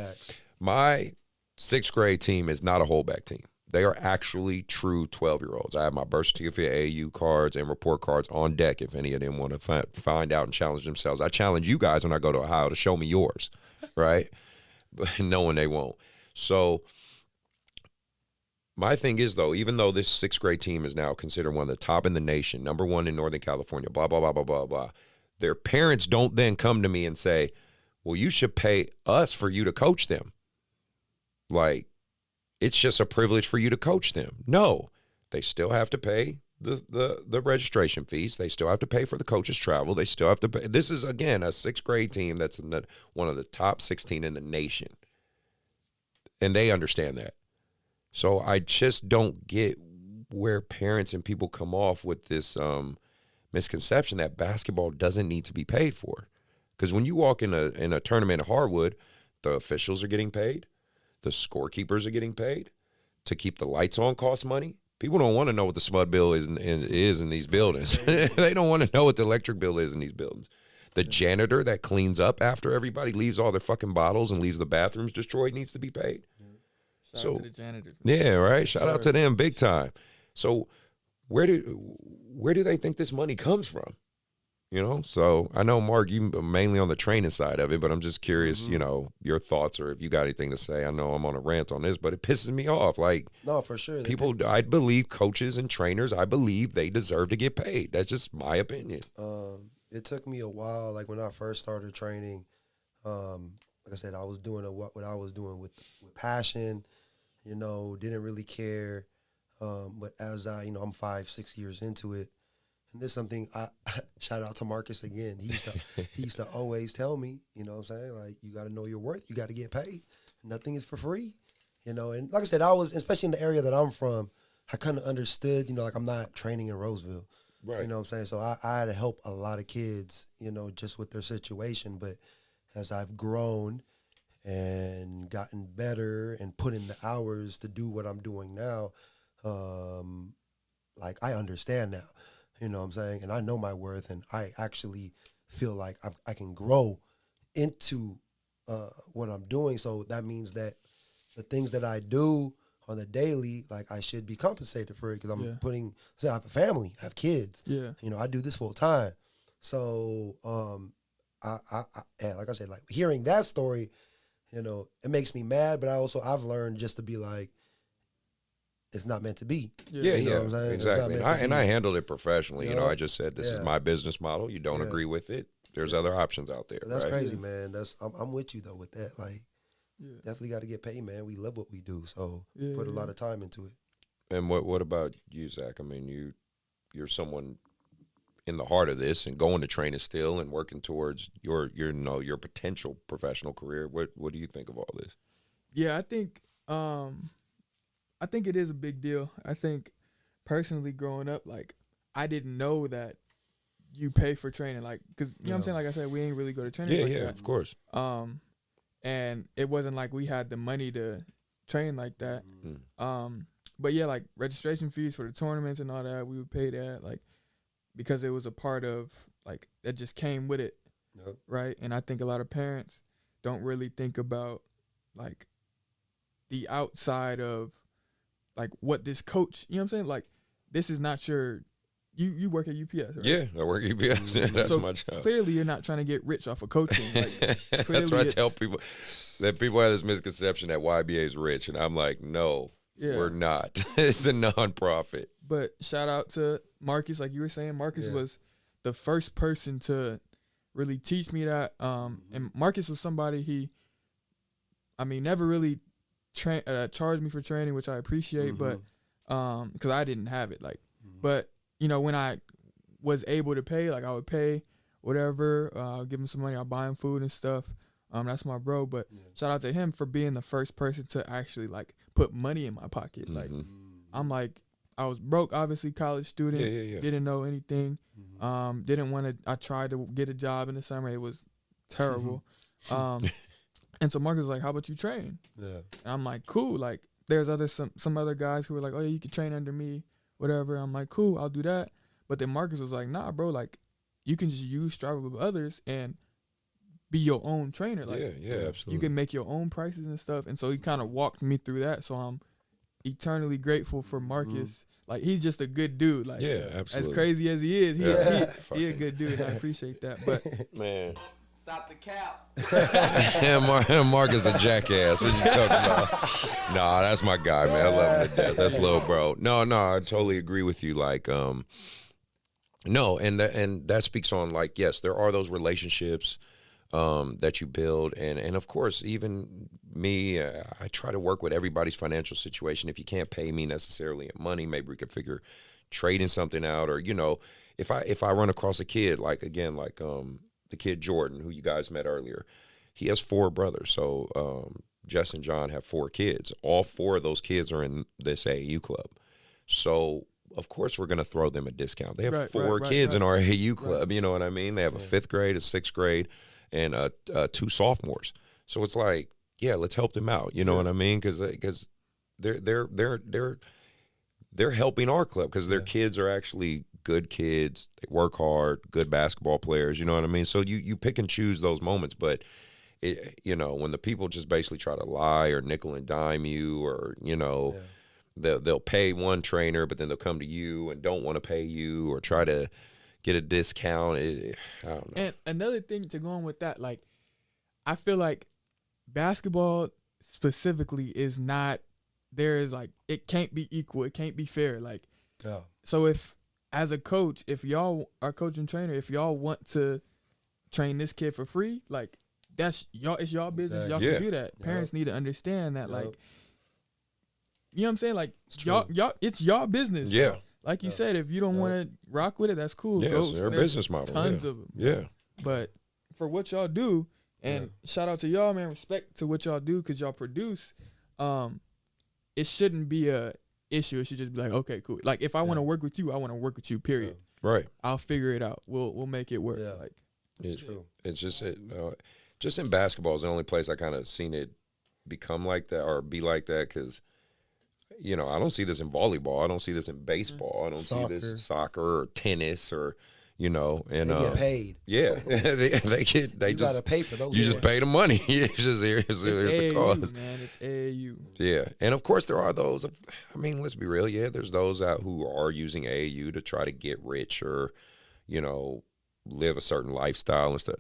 6th grade team is not a holdback team. They are actually true 12-year-olds. I have my birth certificate, AAU cards, and report cards on deck if any of them want to find out and challenge themselves. I challenge you guys when I go to Ohio to show me yours, right? But knowing they won't. So my thing is, though, even though this 6th grade team is now considered one of the top in the nation, number 1 in Northern California, blah, blah, blah, blah, blah, blah, their parents don't then come to me and say, well, you should pay us for you to coach them. Like, it's just a privilege for you to coach them. No, they still have to pay the registration fees. They still have to pay for the coach's travel. They still have to pay. This is, again, a 6th grade team that's one of the top 16 in the nation. And they understand that. So I just don't get where parents and people come off with this misconception that basketball doesn't need to be paid for. Because when you walk in a tournament at Harwood, the officials are getting paid. The scorekeepers are getting paid. To keep the lights on costs money. People don't want to know what the SMUD bill is in these buildings. They don't want to know what the electric bill is in these buildings. The janitor that cleans up after everybody leaves all their fucking bottles and leaves the bathrooms destroyed needs to be paid.
Shout out to the janitors.
Yeah, right. Shout out to them big time. So where do they think this money comes from? You know, so I know, Mark, you mainly on the training side of it, but I'm just curious, you know, your thoughts or if you got anything to say. I know I'm on a rant on this, but it pisses me off. Like,
no, for sure.
People, I believe coaches and trainers, I believe they deserve to get paid. That's just my opinion.
It took me a while. Like when I first started training, like I said, I was doing what I was doing with passion, you know, didn't really care. But as I'm 5-6 years into it. And there's something I shout out to Marcus again. He used to always tell me, you know what I'm saying? Like, you got to know your worth. You got to get paid. Nothing is for free, you know? And like I said, I was, especially in the area that I'm from, I kind of understood, you know, like I'm not training in Roseville. Right. You know what I'm saying? So I had to help a lot of kids, you know, just with their situation. But as I've grown and gotten better and put in the hours to do what I'm doing now, like I understand now. You know what I'm saying? And I know my worth, and I actually feel like I can grow into what I'm doing. So that means that the things that I do on the daily, like I should be compensated for it because I'm putting, say I have a family, I have kids. Yeah. You know, I do this full time. So I like I said, like hearing that story, you know, it makes me mad, but I've learned just to be like, it's not meant to be.
Yeah,
you know what I'm saying?
Exactly. And I handled it professionally. You know, I just said, this is my business model. You don't agree with it. There's other options out there.
That's crazy, man. I'm with you, though, with that. Like, definitely got to get paid, man. We love what we do, so put a lot of time into it.
And what about you, Zach? I mean, you're someone in the heart of this and going to training still and working towards your potential professional career. What do you think of all this?
Yeah, I think it is a big deal. I think personally growing up, like, I didn't know that you pay for training, like, because, you know what I'm saying? Like I said, we ain't really go to training like that.
Of course.
And it wasn't like we had the money to train like that. But, yeah, like, registration fees for the tournaments and all that, we would pay that, like, because it was a part of, like, that just came with it, right? And I think a lot of parents don't really think about, like, the outside of, like what this coach, you know what I'm saying? Like, this is not your, you work at UPS, right?
Yeah, I work at UPS. That's
so
my job.
Clearly, you're not trying to get rich off of coaching. Like,
that's what I tell people. That people have this misconception that YBA is rich, and I'm like, no, we're not. It's a nonprofit.
But shout out to Marcus, like you were saying. Marcus was the first person to really teach me that. And Marcus was somebody never really charged me for training, which I appreciate, but because I didn't have it, like, but you know, when I was able to pay, like I would pay whatever, I'll give him some money, I'll buy him food and stuff. That's my bro, but shout out to him for being the first person to actually like put money in my pocket. Like, I'm like, I was broke, obviously, college student, didn't know anything, didn't want to. I tried to get a job in the summer, it was terrible. And so Marcus was like, "How about you train?" Yeah, and I'm like, "Cool." Like, there's some other guys who were like, "Oh yeah, you can train under me, whatever." I'm like, "Cool, I'll do that." But then Marcus was like, "Nah, bro. Like, you can just use Strava with others and be your own trainer. Like,
absolutely.
You can make your own prices and stuff." And so he kind of walked me through that. So I'm eternally grateful for Marcus. Like, he's just a good dude. Like,
absolutely.
As crazy as he is, he a good dude. And I appreciate that. But
man.
Stop the cap.
Marcus a jackass. What you talking about? Nah, that's my guy, man. I love him to death. That's little bro. No, I totally agree with you. Like, no, and that speaks on, like, yes, there are those relationships that you build, and of course, even me, I try to work with everybody's financial situation. If you can't pay me necessarily in money, maybe we could figure trading something out, or, you know, if I run across a kid, like, again, like the kid Jordan, who you guys met earlier, he has 4 brothers. So Jess and John have 4 kids. All 4 of those kids are in this AAU club. So of course we're going to throw them a discount. They have 4 kids in our AAU club. You know what I mean? They have a 5th grade, a 6th grade, and 2 sophomores. So it's like, yeah, let's help them out. You know what I mean? Because they're helping our club, because their kids are actually good kids. They work hard, good basketball players. You know what I mean? So you pick and choose those moments, but you know, when the people just basically try to lie or nickel and dime you, or, you know, they'll pay one trainer, but then they'll come to you and don't want to pay you, or try to get a discount. I don't know.
And another thing to go on with that, like, I feel like basketball specifically is not, there is like, it can't be equal. It can't be fair. Like, so if, as a coach, if y'all are coaching trainer, if y'all want to train this kid for free, like, that's y'all, it's y'all business. Y'all can do that. Parents need to understand that, like, you know what I'm saying? Like, y'all, it's y'all business.
Yeah.
Like you said, if you don't want to rock with it, that's cool.
Yeah, it's their business model.
Tons of them.
Yeah.
But for what y'all do, and shout out to y'all, man, respect to what y'all do, because y'all produce, it shouldn't be a issue. It should just be like, okay, cool. Like, if I want to work with you, I want to work with you, period.
Right.
I'll figure it out. We'll make it work.
Yeah.
Like,
it's true. It's just just in basketball is the only place I kind of seen it become like that, or be like that, because, you know, I don't see this in volleyball. I don't see this in baseball. I don't see this in soccer or tennis, or, you know, and
they get paid.
Yeah, they
just gotta pay for those.
You just pay the money. It's just here's the cost.
Man, it's AAU.
Yeah, and of course there are those. I mean, let's be real. Yeah, there's those out who are using AAU to try to get rich, or, you know, live a certain lifestyle and stuff.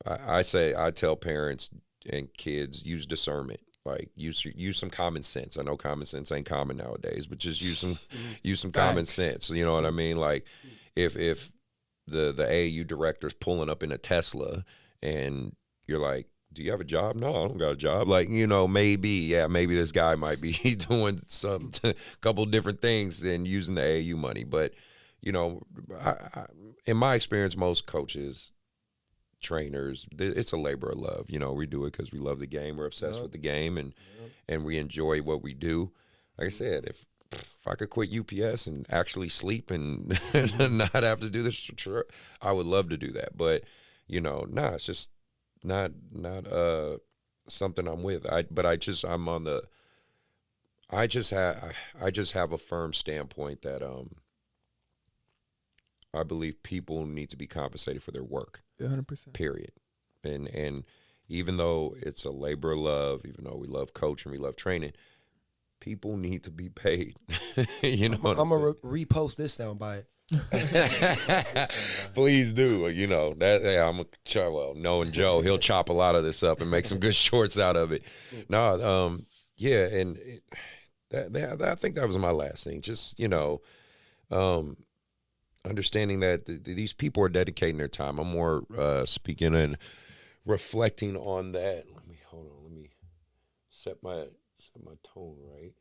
I tell parents and kids, use discernment. Like, use some common sense. I know common sense ain't common nowadays, but just use some common sense. You know what I mean? Like, if the AAU director's pulling up in a Tesla and you're like, do you have a job? No, I don't got a job. Like, you know, maybe this guy might be doing a couple different things and using the AAU money. But, you know, in my experience, most coaches, trainers, it's a labor of love. You know, we do it because we love the game. We're obsessed with the game, and we enjoy what we do. Like I said, if I could quit UPS and actually sleep and not have to do this, I would love to do that. But, you know, it's just not something I'm with. I just have a firm standpoint that I believe people need to be compensated for their work.
100%.
Period. And even though it's a labor of love, even though we love coaching, we love training, people need to be paid. You know,
I'm gonna repost this soundbite.
Please do. You know that. Yeah, I'm knowing Joe, he'll chop a lot of this up and make some good shorts out of it. No, yeah, and I think that was my last thing. Just, you know, understanding that these people are dedicating their time. I'm more speaking and reflecting on that. Let me set my tone right.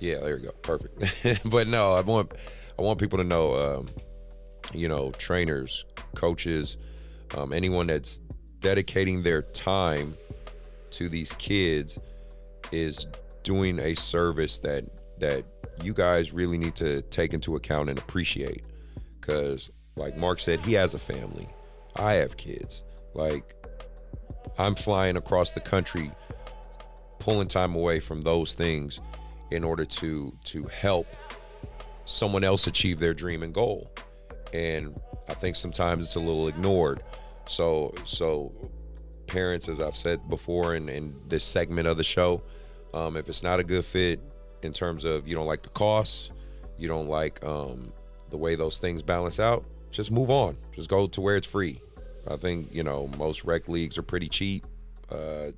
Yeah, there you go. Perfect. But no, I want people to know, you know, trainers, coaches, anyone that's dedicating their time to these kids is doing a service that you guys really need to take into account and appreciate. Because like Mark said, he has a family. I have kids. Like, I'm flying across the country, pulling time away from those things in order to help someone else achieve their dream and goal. And I think sometimes it's a little ignored. So parents, as I've said before in this segment of the show, if it's not a good fit in terms of you don't like the costs, you don't like the way those things balance out, just move on. Just go to where it's free. I think, you know, most rec leagues are pretty cheap.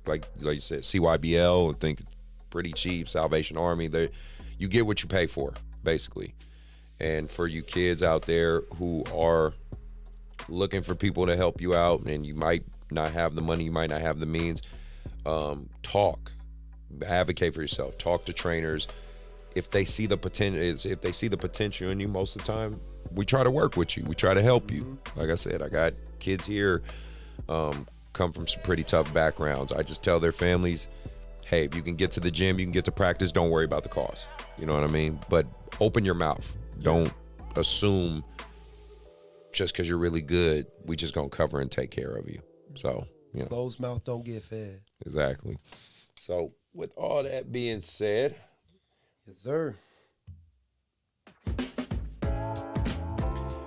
Like you said, CYBL, I think it's pretty cheap. Salvation Army, you get what you pay for, basically. And for you kids out there who are looking for people to help you out, and you might not have the money, you might not have the means, talk, advocate for yourself, talk to trainers. If they see the potential in you, most of the time, we try to work with you. We try to help you. Like I said, I got kids here, come from some pretty tough backgrounds. I just tell their families, hey, if you can get to the gym, you can get to practice, don't worry about the cost. You know what I mean? But open your mouth. Don't assume just because you're really good, we just gonna cover and take care of you. So, you know.
Closed mouth don't get fed.
Exactly. So with all that being said,
yes, sir.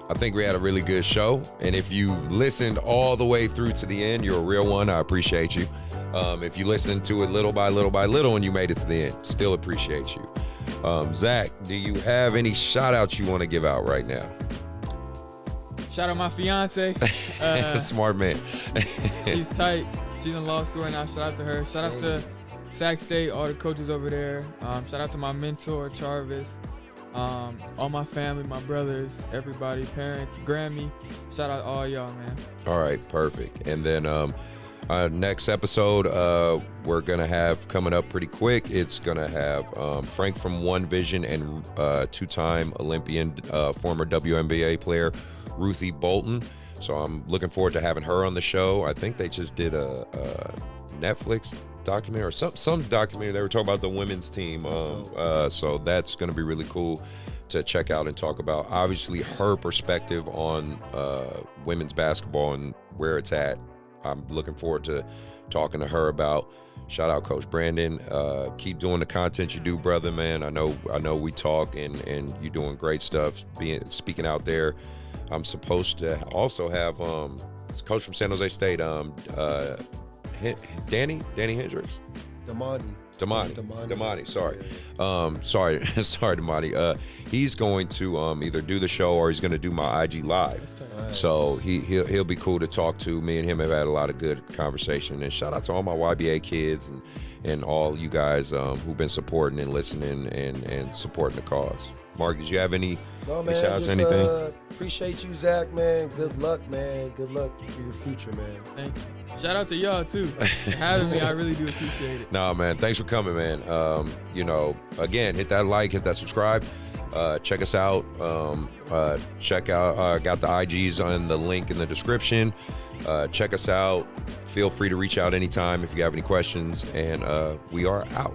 I think we had a really good show. And if you listened all the way through to the end, you're a real one. I appreciate you. If you listened to it little by little by little and you made it to the end, still appreciate you. Zach, do you have any shout outs you want to give out right now?
Shout out my fiance.
Smart man.
She's tight. She's in law school right now. Shout out to her. Shout out to Sac State, all the coaches over there. Shout out to my mentor, Charvis. All my family, my brothers, everybody, parents, Grammy. Shout out all y'all, man. All
right, perfect. And then next episode, we're going to have coming up pretty quick. It's going to have Frank from One Vision and two-time Olympian, former WNBA player, Ruthie Bolton. So I'm looking forward to having her on the show. I think they just did a Netflix documentary or some documentary. They were talking about the women's team. So that's going to be really cool to check out and talk about. Obviously, her perspective on women's basketball and where it's at. I'm looking forward to talking to her about. Shout out Coach Brandon. Keep doing the content you do, brother, man. I know we talk and you're doing great stuff, speaking out there. I'm supposed to also have coach from San Jose State, Danny Hendricks? Damani, sorry. Sorry, Damani. He's going to either do the show or he's going to do my IG Live. So he'll be cool to talk to. Me and him have had a lot of good conversation. And shout out to all my YBA kids and all you guys who've been supporting and listening and supporting the cause. Mark, did you have any shout outs, anything?
Appreciate you, Zach, man. Good luck, man. Good luck for your future, man.
Thank you. Shout out to y'all, too. For having me, I really do appreciate it.
No, man. Thanks for coming, man. Again, hit that like, hit that subscribe. Check us out. Check out, got the IGs on the link in the description. Check us out. Feel free to reach out anytime if you have any questions. And we are out.